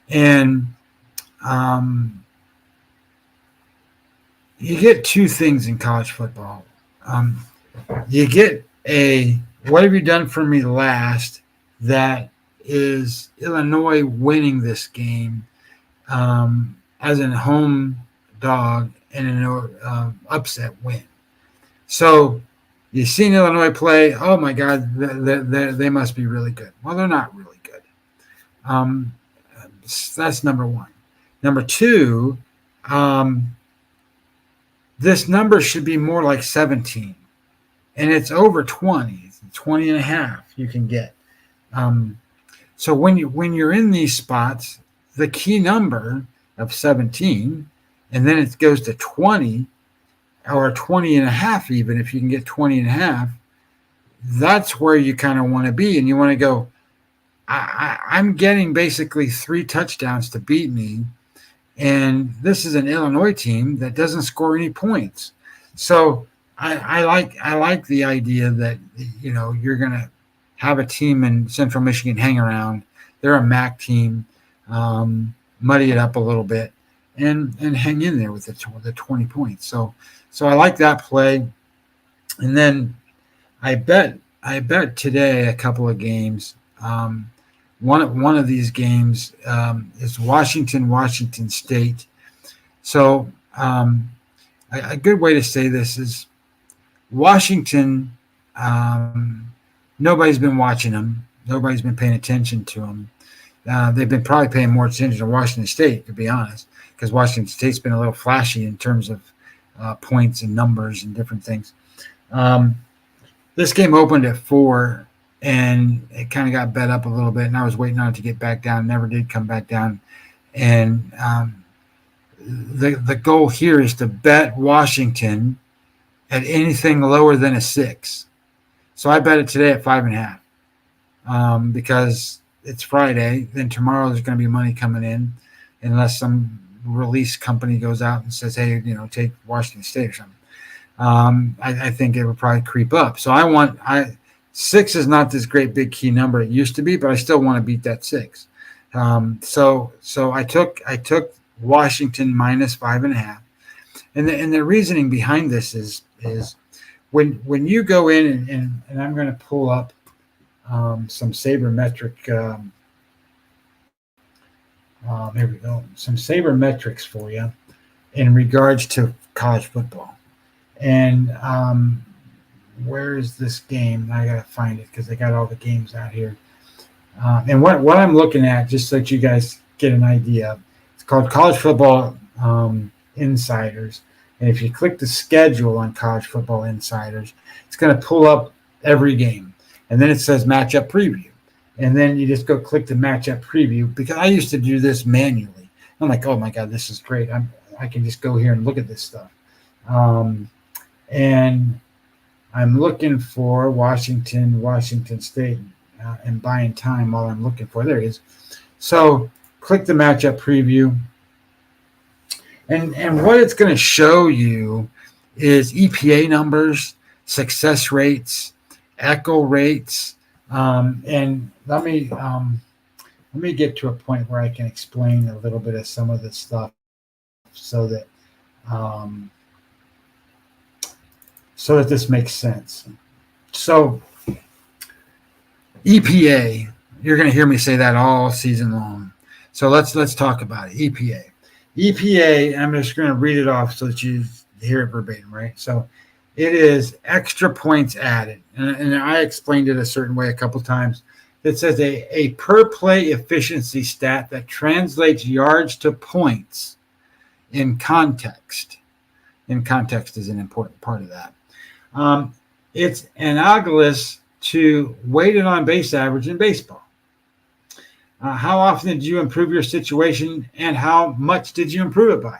And you get two things in college football. You get a what have you done for me last, that is Illinois winning this game as a home dog and an upset win. So you've seen Illinois play. Oh, my God, they must be really good. Well, they're not really good. That's number one. Number two, this number should be more like 17. And it's over 20. It's 20 and a half you can get. So when you're in these spots, the key number of 17, and then it goes to 20 or 20 and a half, even if you can get 20 and a half, that's where you kind of want to be. And you want to go, I'm getting basically 3 touchdowns to beat me. And this is an Illinois team that doesn't score any points. So I like the idea that, you know, you're going to have a team in Central Michigan hang around. They're a MAC team, muddy it up a little bit, and hang in there with the 20 points. So I like that play. And then I bet today a couple of games. One of these games is Washington State. So a good way to say this is Washington. Nobody's been watching them. Nobody's been paying attention to them. They've been probably paying more attention to Washington State, to be honest, because Washington State's been a little flashy in terms of points and numbers and different things. This game opened at 4, and it kind of got bet up a little bit, and I was waiting on it to get back down. Never did come back down. And the goal here is to bet Washington at anything lower than a 6. So I bet it today at 5.5 because it's Friday. Then tomorrow there's going to be money coming in unless some release company goes out and says, hey, you know, take Washington State or something. I think it would probably creep up. So 6 is not this great big key number it used to be, but I still want to beat that 6. So I took Washington minus 5.5. And the reasoning behind this is when you go in and I'm going to pull up some sabermetric there we go, some sabermetrics for you in regards to college football. And where is this game? I got to find it because I got all the games out here. And what I'm looking at, just so that you guys get an idea, it's called College Football Insiders. And if you click the schedule on College Football Insiders, it's going to pull up every game. And then it says matchup preview. And then you just go click the matchup preview, because I used to do this manually. I'm like, oh my God, this is great. I can just go here and look at this stuff. And I'm looking for Washington State, and buying time while I'm looking for. There it is. So click the matchup preview. And what it's going to show you is EPA numbers, success rates, echo rates. And let me get to a point where I can explain a little bit of some of this stuff so that this makes sense. So EPA, you're going to hear me say that all season long. So let's talk about it. EPA, I'm just going to read it off so that you hear it verbatim, right? So it is extra points added. And I explained it a certain way a couple times. It says a per play efficiency stat that translates yards to points in context. And context is an important part of that. It's analogous to weighted on base average in baseball. How often did you improve your situation, and how much did you improve it by?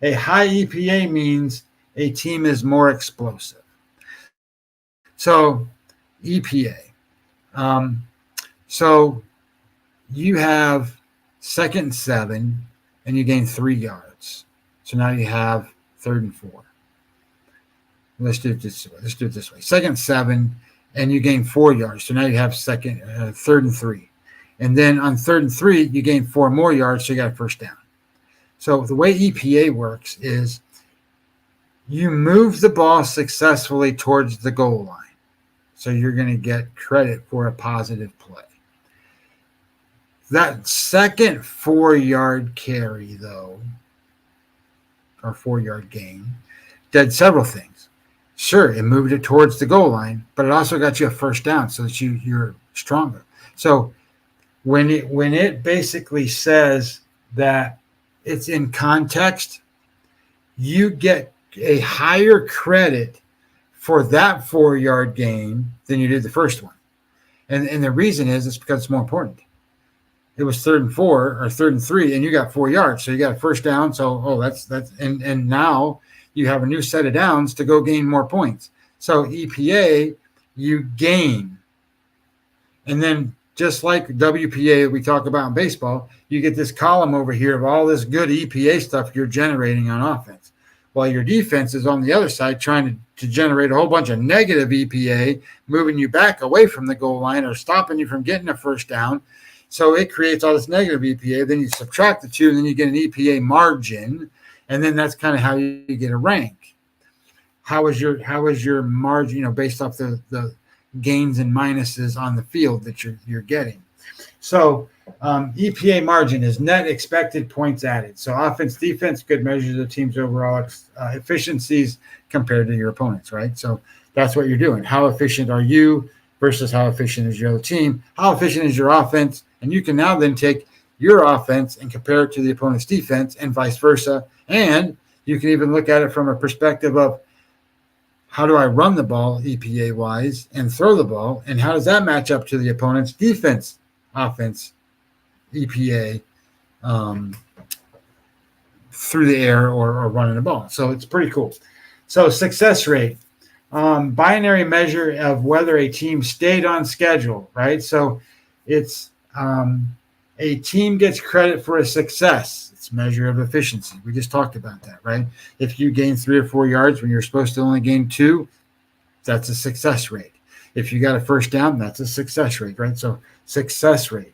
A high EPA means a team is more explosive. So EPA. So you have 2nd and 7, and you gain 3 yards. So now you have 3rd and 4. Let's do it this way. 2nd and 7, and you gain 4 yards. So now you have 3rd and 3. And then on 3rd and 3, you gain 4 more yards, so you got a first down. So the way EPA works is you move the ball successfully towards the goal line. So you're going to get credit for a positive play. That second 4-yard carry, though, or 4-yard gain, did several things. Sure, it moved it towards the goal line, but it also got you a first down so that you're stronger. So when it basically says that it's in context, you get a higher credit for that 4-yard gain than you did the first one. And the reason is it's because it's more important. It was 3rd and 4 or 3rd and 3, and you got 4 yards. So you got a first down. So, that's and now you have a new set of downs to go gain more points. So EPA, you gain. And then just like WPA we talk about in baseball, you get this column over here of all this good EPA stuff you're generating on offense. While your defense is on the other side trying to generate a whole bunch of negative EPA, moving you back away from the goal line or stopping you from getting a first down. So it creates all this negative EPA. Then you subtract the two, and then you get an EPA margin. And then that's kind of how you get a rank. How is your margin, based off the gains and minuses on the field that you're getting. So EPA margin is net expected points added. So offense, defense, good measures of the team's overall efficiencies compared to your opponents, right? So that's what you're doing. How efficient are you versus how efficient is your other team? How efficient is your offense? And you can now then take your offense and compare it to the opponent's defense and vice versa. And you can even look at it from a perspective of, how do I run the ball EPA-wise and throw the ball, and how does that match up to the opponent's defense, offense, EPA through the air or running the ball? So it's pretty cool. So success rate, binary measure of whether a team stayed on schedule, right? So it's a team gets credit for a success. It's a measure of efficiency. We just talked about that, right? If you gain 3 or 4 yards when you're supposed to only gain 2, that's a success rate. If you got a first down, that's a success rate, right? So success rate.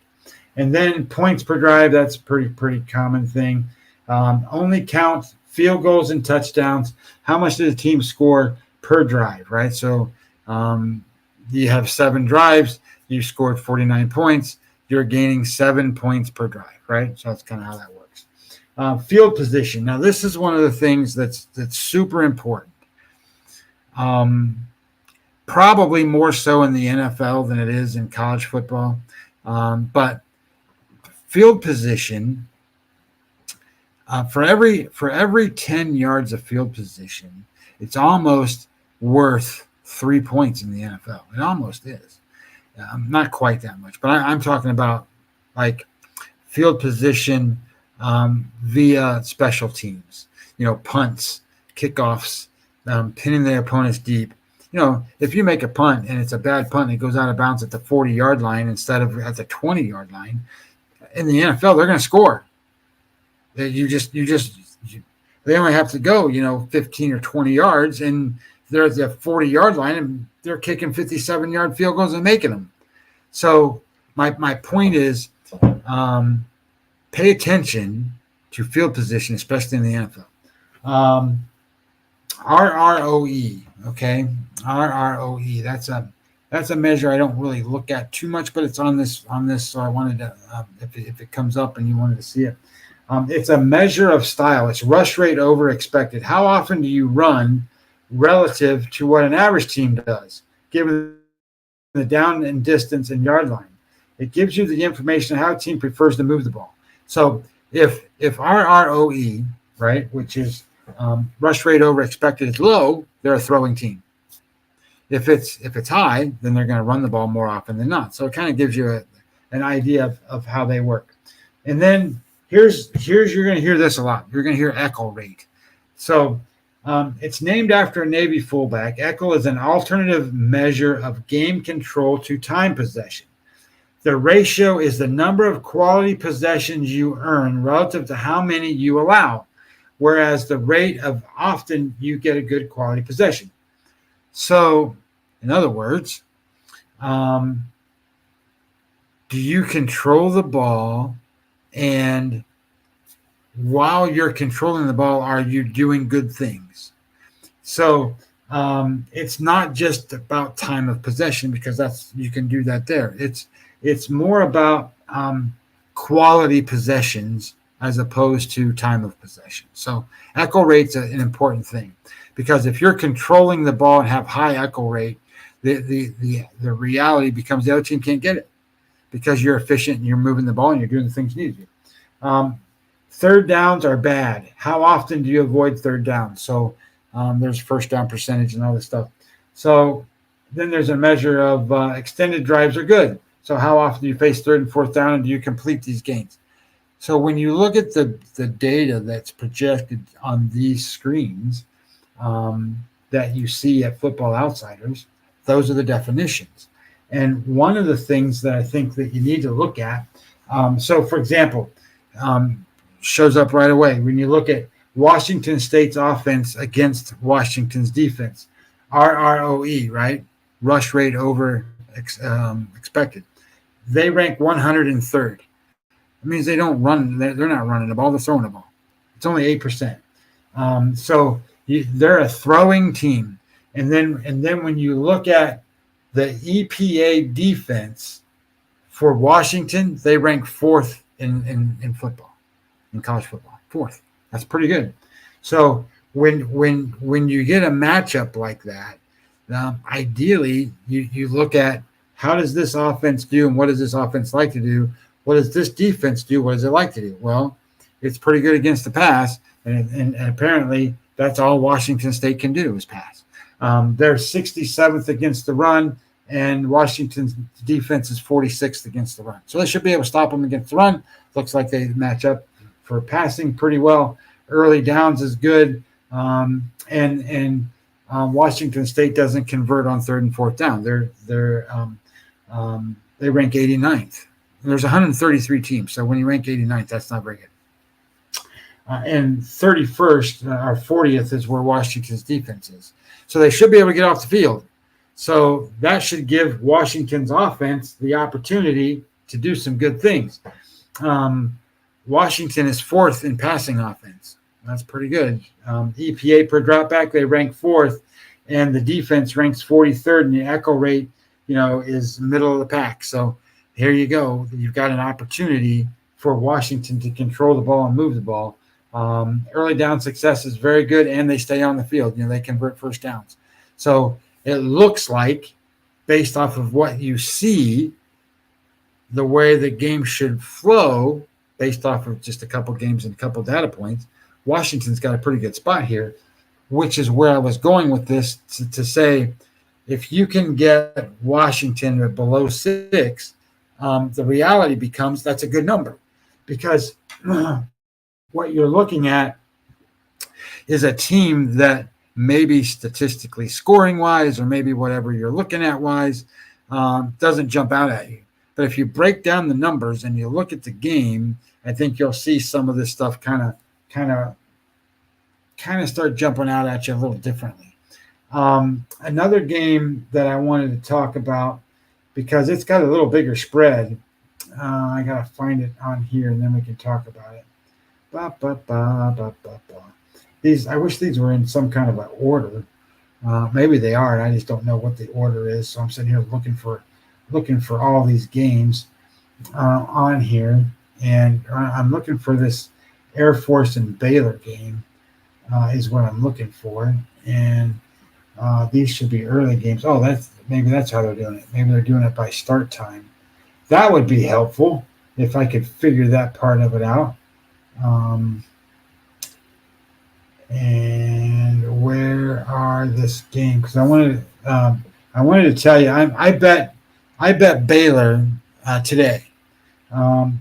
And then points per drive, that's a pretty common thing. Only count field goals and touchdowns. How much did the team score per drive, right? So you have 7 drives. You scored 49 points. You're gaining 7 points per drive, right? So that's kind of how that works. Field position. Now, this is one of the things that's super important. Probably more so in the NFL than it is in college football. But field position, for every 10 yards of field position, it's almost worth 3 points in the NFL. It almost is. Not quite that much, but I'm talking about like field position via special teams, punts, kickoffs, pinning the opponents deep. If you make a punt and it's a bad punt and it goes out of bounds at the 40-yard line instead of at the 20-yard line, in the NFL, they're going to score. They only have to go, 15 or 20 yards, and they're at the 40-yard line, and they're kicking 57-yard field goals and making them. So my point is, pay attention to field position, especially in the NFL. RROE, okay? RROE, that's a measure I don't really look at too much, but it's on this. So I wanted to, if it comes up and you wanted to see it, it's a measure of style. It's rush rate over expected. How often do you run relative to what an average team does, given the down and distance and yard line? It gives you the information on how a team prefers to move the ball. So if RROE, right, which is rush rate over expected, is low, they're a throwing team. If it's high, then they're going to run the ball more often than not. So it kind of gives you an idea of how they work. And then here's you're going to hear this a lot. You're going to hear echo rate. So it's named after a Navy fullback. Echo is an alternative measure of game control to time possession. The ratio is the number of quality possessions you earn relative to how many you allow, whereas the rate of often you get a good quality possession. So, in other words, do you control the ball, and while you're controlling the ball, are you doing good things? So it's not just about time of possession, because you can do that there. It's more about quality possessions as opposed to time of possession. So echo rate's an important thing, because if you're controlling the ball and have high echo rate, the reality becomes the other team can't get it because you're efficient and you're moving the ball and you're doing the things you need to do. Third downs are bad. How often do you avoid third down? So there's first down percentage and all this stuff. So then there's a measure of extended drives are good. So how often do you face third and fourth down, and do you complete these gains? So when you look at the data that's projected on these screens that you see at Football Outsiders, those are the definitions. And one of the things that I think that you need to look at, so for example, shows up right away when you look at Washington State's offense against Washington's defense, RROE, right? Rush rate over expected. They rank 103rd. It means they don't run. They're not running the ball. They're throwing the ball. It's only 8%. So they're a throwing team. And then when you look at the EPA defense for Washington, they rank 4th in football, in college football. 4th. That's pretty good. So when you get a matchup like that, ideally you look at how does this offense do and what does this offense like to do? What does this defense do? What does it like to do? Well, it's pretty good against the pass, and apparently that's all Washington State can do is pass. They're 67th against the run, and Washington's defense is 46th against the run. So they should be able to stop them against the run. Looks like they match up for passing pretty well. Early downs is good, and Washington State doesn't convert on third and fourth down. They rank 89th. There's 133 teams, so when you rank 89th, that's not very good. And 31st or 40th is where Washington's defense is. So they should be able to get off the field. So that should give Washington's offense the opportunity to do some good things. Washington is 4th in passing offense. That's pretty good. EPA per dropback, they rank 4th, and the defense ranks 43rd, and the echo rate, is middle of the pack. So here you go. You've got an opportunity for Washington to control the ball and move the ball. Early down success is very good, and they stay on the field. They convert first downs. So it looks like, based off of what you see, the way the game should flow based off of just a couple games and a couple data points, Washington's got a pretty good spot here, which is where I was going with this to say, if you can get Washington at below 6, the reality becomes that's a good number, because what you're looking at is a team that maybe statistically scoring wise, or maybe whatever you're looking at wise, doesn't jump out at you. But if you break down the numbers and you look at the game, I think you'll see some of this stuff kind of start jumping out at you a little differently. Another game that I wanted to talk about, because it's got a little bigger spread. I got to find it on here, and then we can talk about it. These, I wish these were in some kind of an order. Maybe they are, and I just don't know what the order is. So I'm sitting here looking for all these games on here, and I'm looking for this Air Force and Baylor game is what I'm looking for, and these should be early games. Oh, maybe that's how they're doing it. Maybe they're doing it by start time. That would be helpful if I could figure that part of it out. And where are this game? Because I wanted to tell you, I bet Baylor today.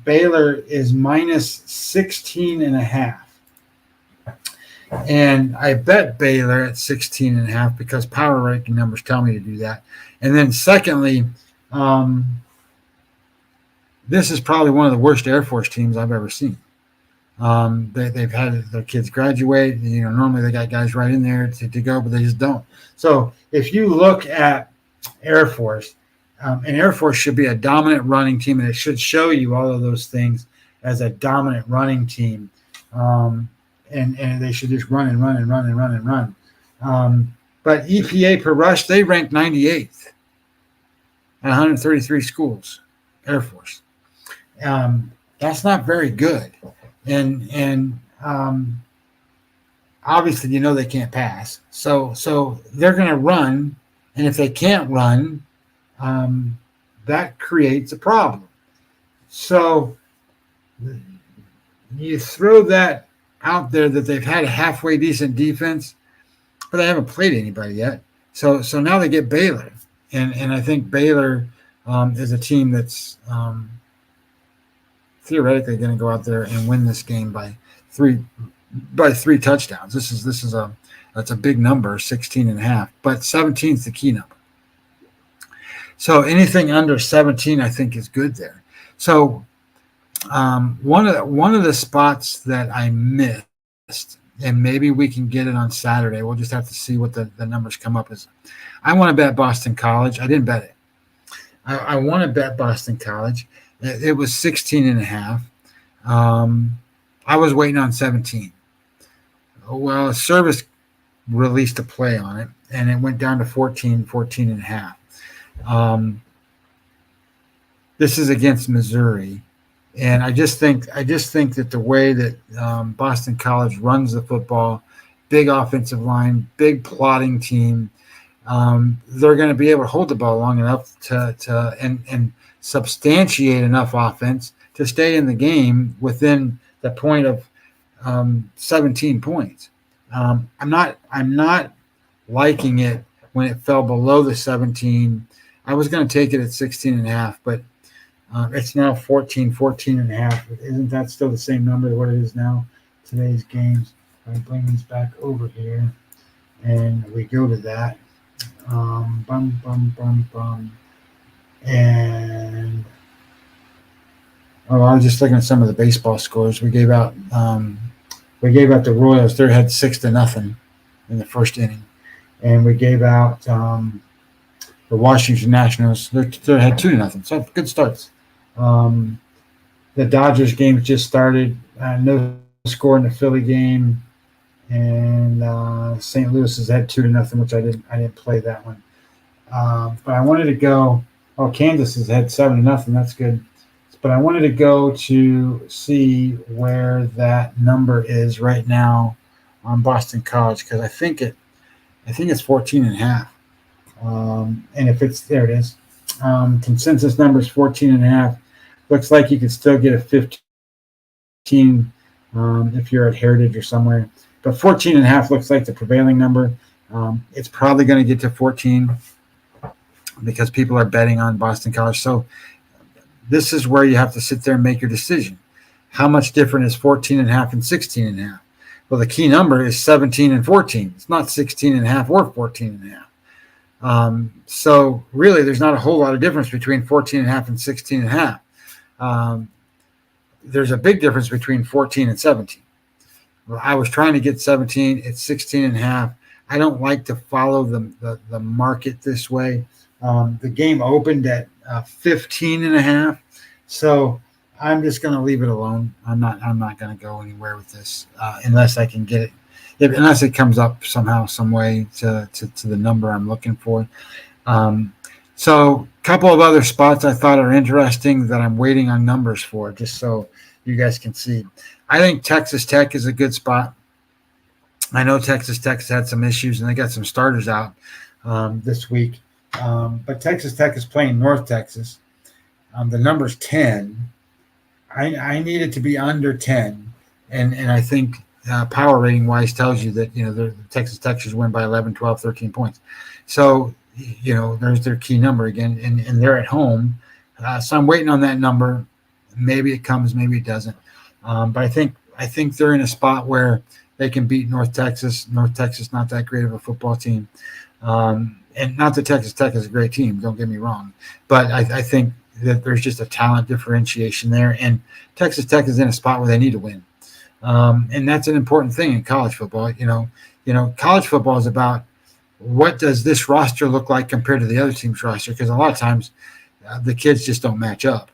Baylor is minus 16.5. And I bet Baylor at 16.5 because power ranking numbers tell me to do that. And then secondly, this is probably one of the worst Air Force teams I've ever seen. They've had their kids graduate. Normally they got guys right in there to go, but they just don't. So if you look at Air Force, and Air Force should be a dominant running team, and it should show you all of those things as a dominant running team. And they should just run and run and run and run and run. But EPA per rush, they ranked 98th at 133 schools, Air Force. That's not very good. And obviously, they can't pass. So they're going to run, and if they can't run, that creates a problem. So you throw that out there that they've had a halfway decent defense, but they haven't played anybody yet. So now they get Baylor, and I think Baylor is a team that's theoretically going to go out there and win this game by three touchdowns. That's a big number, 16.5, but 17 is the key number. So anything under 17, I think, is good there. So one of the spots that I missed, and maybe we can get it on Saturday. We'll just have to see what the numbers come up as. I want to bet Boston College. I didn't bet it. I want to bet Boston College. It was 16.5. I was waiting on 17. Well, a service released a play on it, and it went down to 14.5. This is against Missouri, and I just think that the way that Boston College runs the football, big offensive line, big plotting team, they're going to be able to hold the ball long enough and substantiate enough offense to stay in the game within the point of 17 points. I'm not liking it when it fell below the 17. I was going to take it at 16.5, but it's now 14.5. Isn't that still the same number as what it is now? Today's games. I bring these back over here, and we go to that. And I was just looking at some of the baseball scores. We gave out the Royals. They had 6-0 in the first inning, and we gave out the Washington Nationals. They had 2-0. So good starts. The Dodgers game just started. No score in the Philly game, and St. Louis has had 2-0, which I didn't play that one. But I wanted to go. Oh, Kansas has had 7-0. That's good. But I wanted to go to see where that number is right now on Boston College, because I think it's 14.5. And if it's there, it is. Consensus number is 14.5. Looks like you could still get a 15 if you're at Heritage or somewhere. But 14.5 looks like the prevailing number. It's probably going to get to 14 because people are betting on Boston College. So this is where you have to sit there and make your decision. How much different is 14.5 and 16.5? Well, the key number is 17 and 14. It's not 16.5 or 14.5. So really, there's not a whole lot of difference between 14.5 and 16.5. There's a big difference between 14 and 17. Well, I was trying to get 17. It's 16.5. I don't like to follow the market this way. The game opened at 15.5. So I'm just going to leave it alone. I'm not going to go anywhere with this unless I can get it, unless it comes up somehow, some way to the number I'm looking for. So a couple of other spots I thought are interesting that I'm waiting on numbers for, just so you guys can see. I think Texas Tech is a good spot. I know Texas Tech's had some issues and they got some starters out this week. But Texas Tech is playing North Texas. The number's 10. I need it to be under 10. And I think power rating wise tells you that, the Texas Tech should win by 11, 12, 13 points. So, there's their key number again, and they're at home. So I'm waiting on that number. Maybe it comes, maybe it doesn't. But I think they're in a spot where they can beat North Texas. North Texas not that great of a football team. And not that Texas Tech is a great team, don't get me wrong. But I think that there's just a talent differentiation there. And Texas Tech is in a spot where they need to win. And that's an important thing in college football. College football is about what does this roster look like compared to the other team's roster? Because a lot of times the kids just don't match up.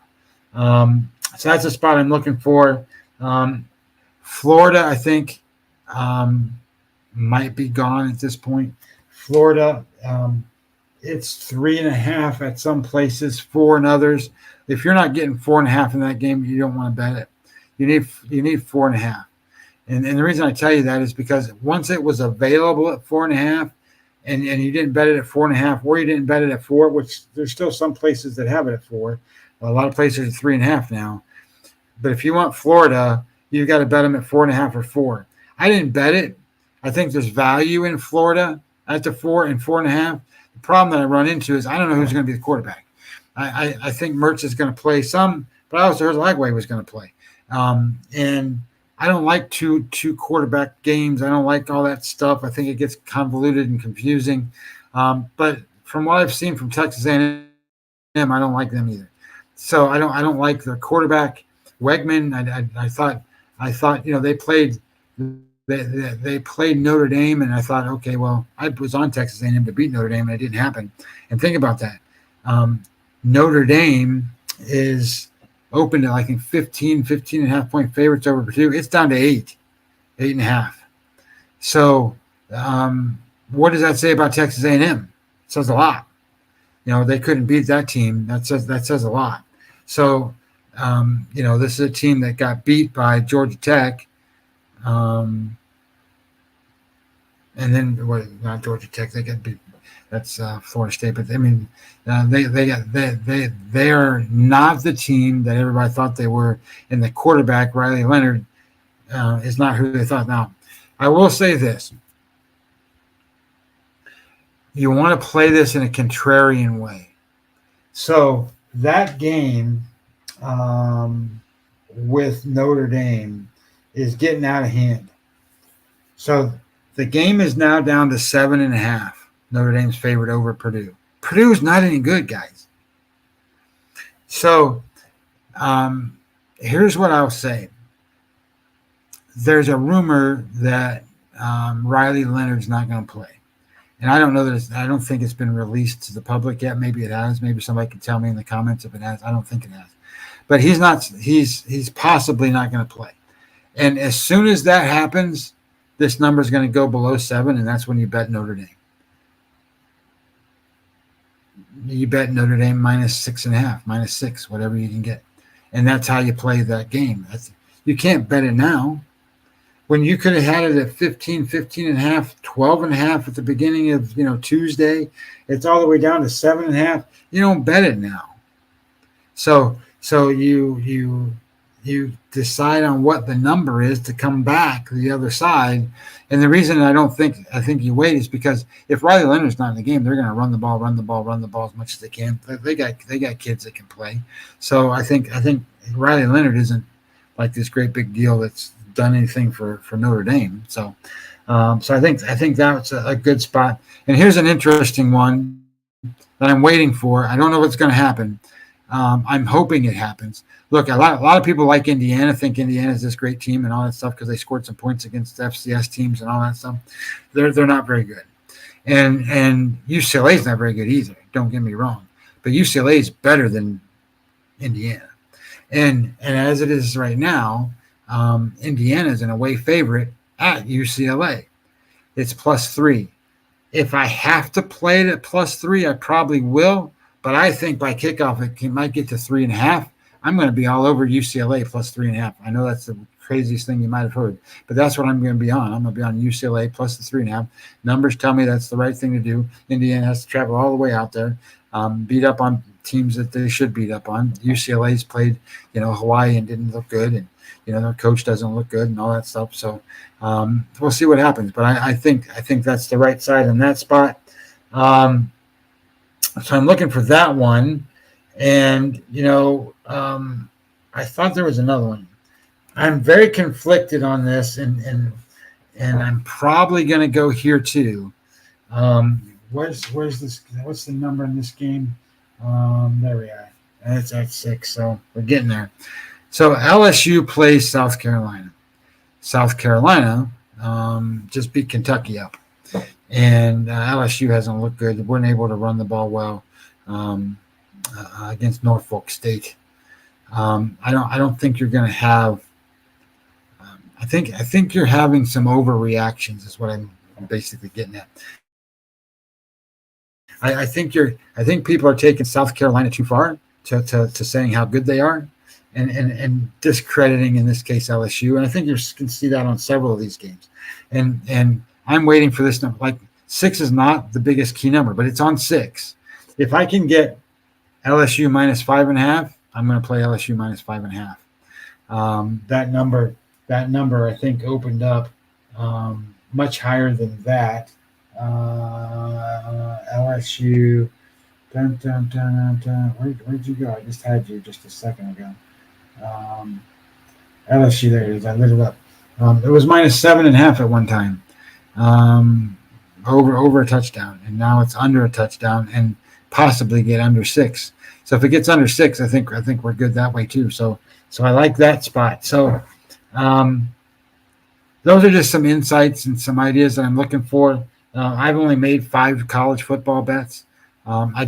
So that's a spot I'm looking for. Florida, I think, might be gone at this point. Florida, it's 3.5 at some places, 4 in others. If you're not getting 4.5 in that game, you don't want to bet it. You need 4.5. And the reason I tell you that is because once it was available at 4.5, and you didn't bet it at 4.5, or you didn't bet it at 4, which there's still some places that have it at 4. A lot of places are 3.5 now. But if you want Florida, you've got to bet them at 4.5 or 4. I didn't bet it. I think there's value in Florida at the 4 and 4.5. The problem that I run into is I don't know who's going to be the quarterback. I think Mertz is going to play some, but I also heard Lagway was going to play. And I don't like two quarterback games. I don't like all that stuff. I think it gets convoluted and confusing. But from what I've seen from Texas A&M, I don't like them either. So I don't like their quarterback, Wegman. I thought they played they played Notre Dame, and I thought, okay, well, I was on Texas A&M to beat Notre Dame, and it didn't happen. And think about that. Notre Dame is open to, I think, 15.5 point favorites over Purdue. It's down to 8.5. So what does that say about Texas A&M? It says a lot. They couldn't beat that team. That says a lot. So, this is a team that got beat by Georgia Tech. And then not Georgia Tech, they got beat. That's Florida State. But I mean, they are not the team that everybody thought they were. And the quarterback, Riley Leonard, is not who they thought. Now, I will say this: you want to play this in a contrarian way. So that game with Notre Dame is getting out of hand. So the game is now down to 7.5. Notre Dame's favorite over Purdue. Purdue's not any good, guys. So here's what I'll say. There's a rumor that Riley Leonard's not going to play. And I don't know that I don't think it's been released to the public yet. Maybe it has. Maybe somebody can tell me in the comments if it has. I don't think it has. But he's possibly not going to play. And as soon as that happens, this number is going to go below 7, and that's when you bet Notre Dame. You bet Notre Dame -6.5, -6, whatever you can get. And that's how you play that game. You can't bet it now. When you could have had it at 15, 15.5, 12.5 at the beginning of Tuesday, it's all the way down to 7.5. You don't bet it now. So So you decide on what the number is to come back the other side. And the reason I think you wait is because if Riley Leonard's not in the game, they're going to run the ball as much as they can. They got kids that can play. So I think Riley Leonard isn't like this great big deal that's done anything for Notre Dame. So I think that's a good spot. And here's an interesting one that I'm waiting for. I don't know what's going to happen. I'm hoping it happens. Look, a lot of people like Indiana, think Indiana's this great team and all that stuff because they scored some points against the FCS teams and all that stuff. They're not very good. And UCLA's not very good either. Don't get me wrong. But UCLA is better than Indiana. And as it is right now, Indiana is an away favorite at UCLA. It's +3. If I have to play it at +3, I probably will. But I think by kickoff, it might get to 3.5. I'm going to be all over UCLA +3.5. I know that's the craziest thing you might have heard, but that's what I'm going to be on. I'm going to be on UCLA plus the 3.5. Numbers tell me that's the right thing to do. Indiana has to travel all the way out there, beat up on teams that they should beat up on. UCLA's played, Hawaii and didn't look good, and their coach doesn't look good and all that stuff. So we'll see what happens. But I think that's the right side in that spot. So I'm looking for that one. And, I thought there was another one. I'm very conflicted on this, and I'm probably going to go here too. Where's this? What's the number in this game? There we are. It's at 6, so we're getting there. So LSU plays South Carolina. South Carolina just beat Kentucky up. And LSU hasn't looked good. They weren't able to run the ball well against Norfolk State. I don't think you're going to have. I think you're having some overreactions. Is what I'm basically getting at. I think people are taking South Carolina too far to saying how good they are, and discrediting in this case LSU. And I think you can see that on several of these games. And I'm waiting for this number. Like 6 is not the biggest key number, but it's on 6. If I can get LSU -5.5, I'm going to play LSU -5.5. That number I think opened up much higher than that. LSU. Where'd you go? I just had you just a second ago. LSU, there it is. I lit it up. It was -7.5 at one time. Over a touchdown, and now it's under a touchdown, and possibly get under 6. So if it gets under 6, I think we're good that way too. So I like that spot. So those are just some insights and some ideas that I'm looking for. I've only made 5 college football bets. I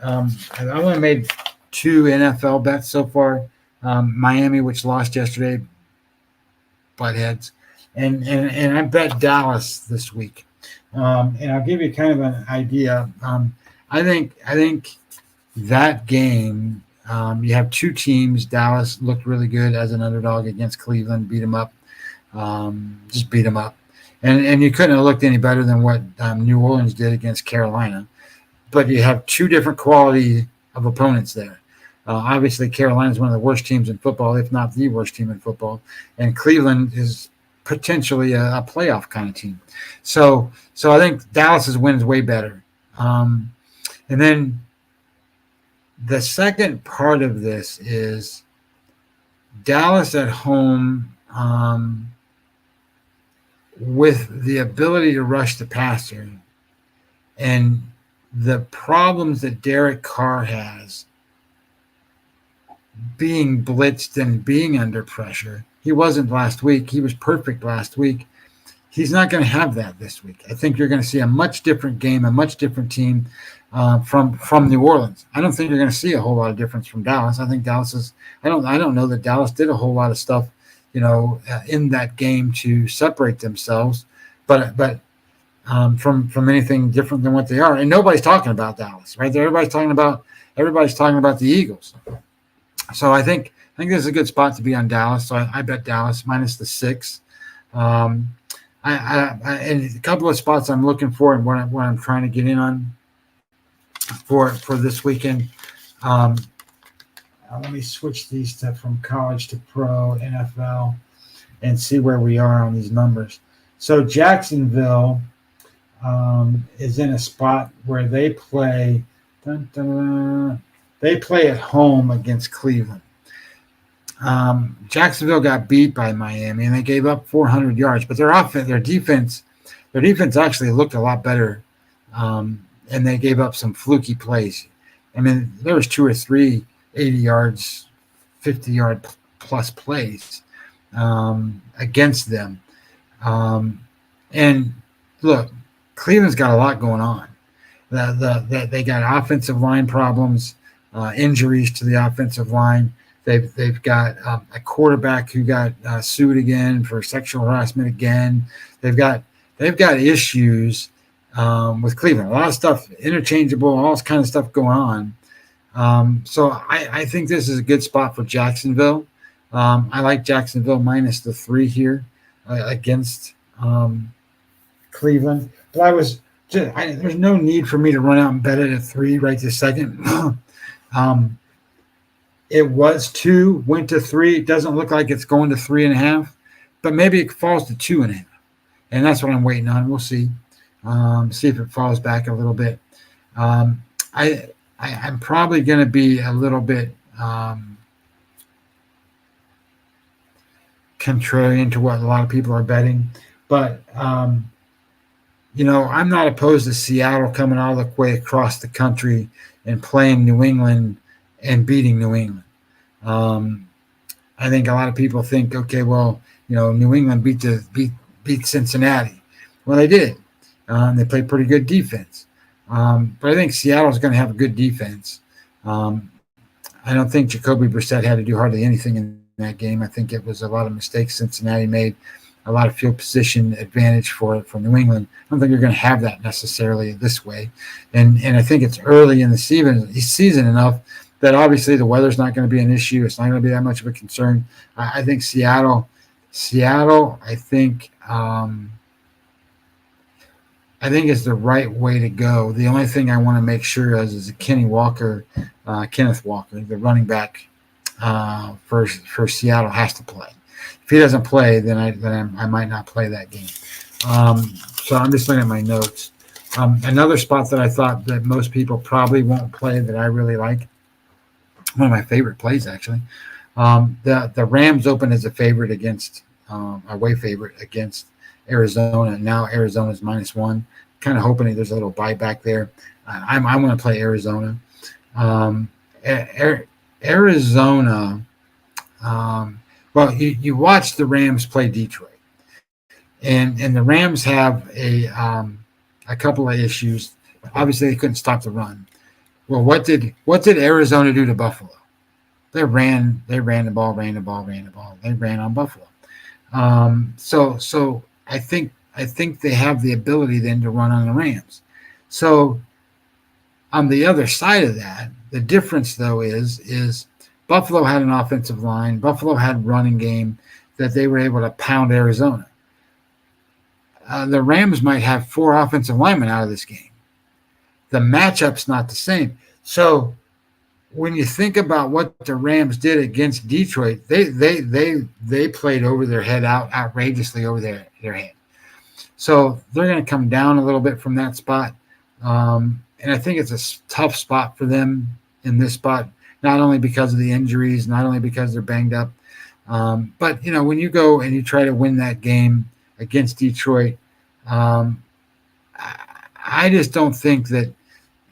only made 2 NFL bets so far. Miami, which lost yesterday, buttheads, and I bet Dallas this week. And I'll give you kind of an idea. I think that game, you have 2 teams. Dallas looked really good as an underdog against Cleveland, beat them up, just beat them up. And you couldn't have looked any better than what New Orleans did against Carolina. But you have 2 different quality of opponents there. Obviously, Carolina is one of the worst teams in football, if not the worst team in football. And Cleveland is potentially a playoff kind of team. So I think Dallas's win is way better. And then the second part of this is Dallas at home with the ability to rush the passer and the problems that Derek Carr has being blitzed and being under pressure. He wasn't last week. He was perfect last week. He's not going to have that this week. I think you're going to see a much different game, a much different team from New Orleans. I don't think you're going to see a whole lot of difference from Dallas. I think Dallas is. I don't know that Dallas did a whole lot of stuff, in that game to separate themselves, but from anything different than what they are. And nobody's talking about Dallas, right? Everybody's talking about the Eagles. So I think this is a good spot to be on Dallas. So I bet Dallas -6. And a couple of spots I'm looking for and what I'm trying to get in on for this weekend. Let me switch these from college to pro, NFL, and see where we are on these numbers. So Jacksonville is in a spot where they play. They play at home against Cleveland. Jacksonville got beat by Miami, and they gave up 400 yards. But their defense actually looked a lot better, and they gave up some fluky plays. I mean, there was 2 or 3 80 yards, 50-yard plus plays against them. And look, Cleveland's got a lot going on. They got offensive line problems, injuries to the offensive line. They've got a quarterback who got sued again for sexual harassment again. They've got issues with Cleveland. A lot of stuff interchangeable, all this kind of stuff going on. So I think this is a good spot for Jacksonville. I like Jacksonville minus the 3 here against Cleveland. But there's no need for me to run out and bet it at 3 right this second. It was 2, went to 3. It doesn't look like it's going to 3.5, but maybe it falls to 2.5. And that's what I'm waiting on. We'll see. See if it falls back a little bit. I'm probably going to be a little bit contrarian to what a lot of people are betting. But, I'm not opposed to Seattle coming all the way across the country and playing New England and beating New England. I think a lot of people think, okay, well, New England beat Cincinnati. Well, they did. They played pretty good defense. But I think Seattle's going to have a good defense. I don't think Jacoby Brissett had to do hardly anything in that game. I think it was a lot of mistakes Cincinnati made, a lot of field position advantage for New England. I don't think you're going to have that necessarily this way. And I think it's early in the season enough that obviously the weather's not going to be an issue. It's not going to be that much of a concern. I think Seattle, I think is the right way to go. The only thing I want to make sure is Kenneth Walker, the running back for Seattle, has to play. If he doesn't play, then I might not play that game. So I'm just looking at my notes. Another spot that I thought that most people probably won't play that I really like, one of my favorite plays actually. The Rams opened as a favorite against away favorite against Arizona. Now Arizona's -1. Kind of hoping there's a little buyback there. I'm going to play Arizona. Arizona. Well, you watch the Rams play Detroit, and the Rams have a couple of issues. Obviously, they couldn't stop the run. Well, what did Arizona do to Buffalo? They ran the ball. They ran on Buffalo. So I think they have the ability then to run on the Rams. So on the other side of that, the difference though is Buffalo had an offensive line. Buffalo had running game that they were able to pound Arizona. The Rams might have 4 offensive linemen out of this game. The matchup's not the same. So when you think about what the Rams did against Detroit, they played over their head outrageously over their head. So they're going to come down a little bit from that spot. And I think it's a tough spot for them in this spot, not only because of the injuries, not only because they're banged up, but, when you go and you try to win that game against Detroit, I just don't think the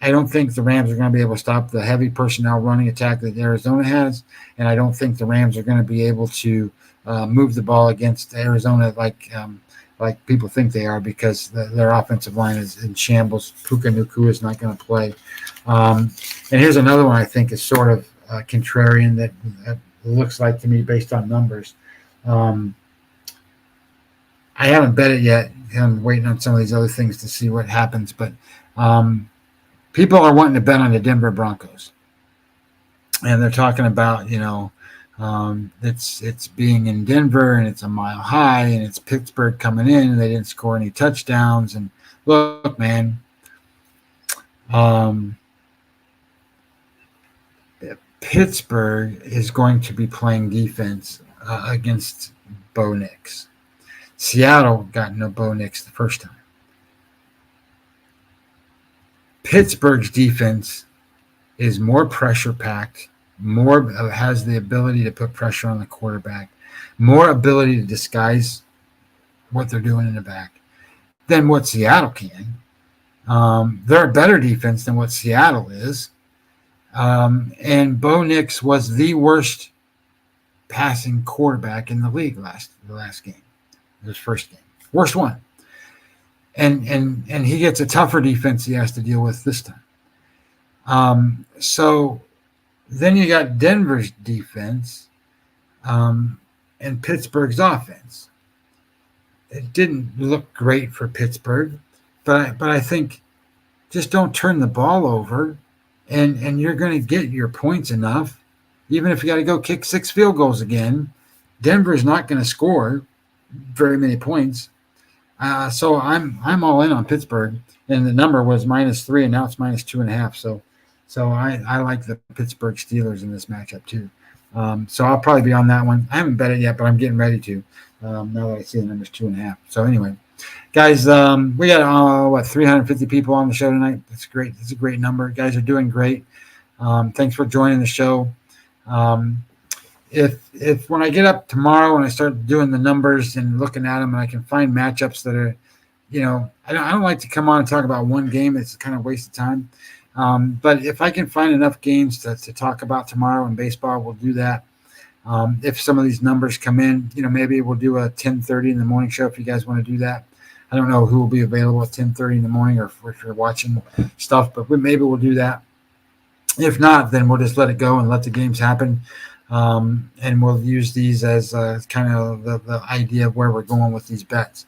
Rams are going to be able to stop the heavy personnel running attack that Arizona has, and I don't think the Rams are going to be able to move the ball against Arizona like people think they are, because their offensive line is in shambles. Puka Nacua is not going to play. And here's another one I think is sort of contrarian that looks like to me based on numbers. I haven't bet it yet. I'm waiting on some of these other things to see what happens, but people are wanting to bet on the Denver Broncos, and they're talking about, it's being in Denver and it's a mile high and it's Pittsburgh coming in and they didn't score any touchdowns. And look, man, Pittsburgh is going to be playing defense against Bo Nix. Seattle got no Bo Nix the first time. Pittsburgh's defense is more pressure-packed, more has the ability to put pressure on the quarterback, more ability to disguise what they're doing in the back than what Seattle can. They're a better defense than what Seattle is. And Bo Nix was the worst passing quarterback in the league the last game, his first game, worst one. And he gets a tougher defense he has to deal with this time. So then you got Denver's defense and Pittsburgh's offense. It didn't look great for Pittsburgh, but I think just don't turn the ball over, and you're going to get your points enough. Even if you got to go kick 6 field goals again, Denver's not going to score very many points. So I'm all in on Pittsburgh, and the number was -3, and now it's -2.5. So I like the Pittsburgh Steelers in this matchup too. So I'll probably be on that one. I haven't bet it yet, but I'm getting ready to. Now that I see the number's 2.5. So anyway, guys, we got 350 people on the show tonight. That's great. That's a great number. You guys are doing great. Thanks for joining the show. If when I get up tomorrow and I start doing the numbers and looking at them and I can find matchups that are, I don't like to come on and talk about one game. It's kind of a waste of time. But if I can find enough games to talk about tomorrow in baseball, we'll do that. If some of these numbers come in, maybe we'll do a 10:30 in the morning show if you guys want to do that. I don't know who will be available at 10:30 in the morning or if you're watching stuff, but maybe we'll do that. If not, then we'll just let it go and let the games happen. And we'll use these as kind of the idea of where we're going with these bets.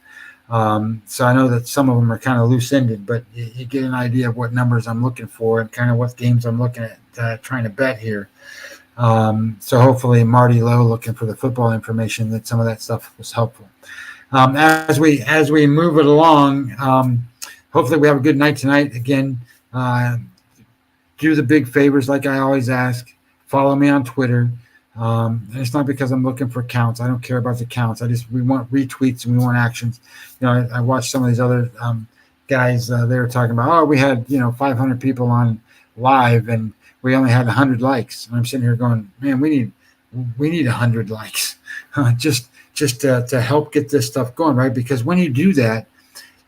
So I know that some of them are kind of loose-ended, but you get an idea of what numbers I'm looking for and kind of what games I'm looking at trying to bet here. So hopefully Marty Lowe looking for the football information, that some of that stuff was helpful. As we move it along, hopefully we have a good night tonight. Again, do the big favors like I always ask. Follow me on Twitter. And it's not because I'm looking for counts. I don't care about the counts. We want retweets and we want actions. I watched some of these other guys. They were talking about, we had 500 people on live and we only had 100 likes. And I'm sitting here going, man, we need 100 likes just to help get this stuff going, right? Because when you do that,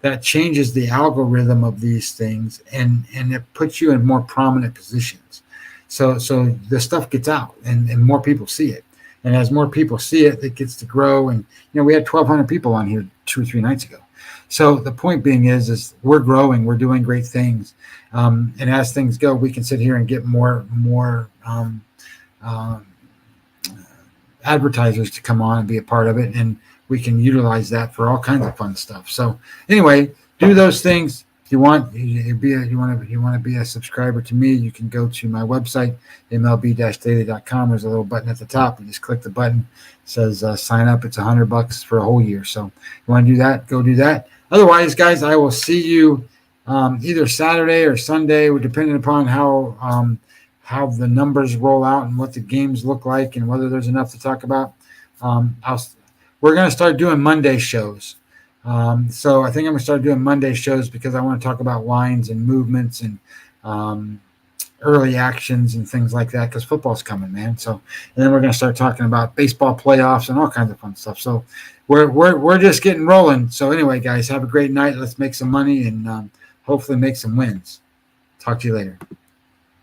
that changes the algorithm of these things and it puts you in more prominent positions. So the stuff gets out and more people see it. And as more people see it, it gets to grow. And, we had 1,200 people on here 2 or 3 nights ago. So the point being is we're growing, we're doing great things. And as things go, we can sit here and get more advertisers to come on and be a part of it. And we can utilize that for all kinds of fun stuff. So anyway, do those things. If you want to be a subscriber to me, you can go to my website, mlb-daily.com. There's a little button at the top. You just click the button. It says sign up. It's $100 for a whole year. So if you want to do that, go do that. Otherwise, guys, I will see you either Saturday or Sunday, depending upon how the numbers roll out and what the games look like and whether there's enough to talk about. We're going to start doing Monday shows. So I think I'm going to start doing Monday shows because I want to talk about lines and movements and early actions and things like that because football's coming, man. So, and then we're going to start talking about baseball playoffs and all kinds of fun stuff. So we're just getting rolling. So anyway, guys, have a great night. Let's make some money and hopefully make some wins. Talk to you later.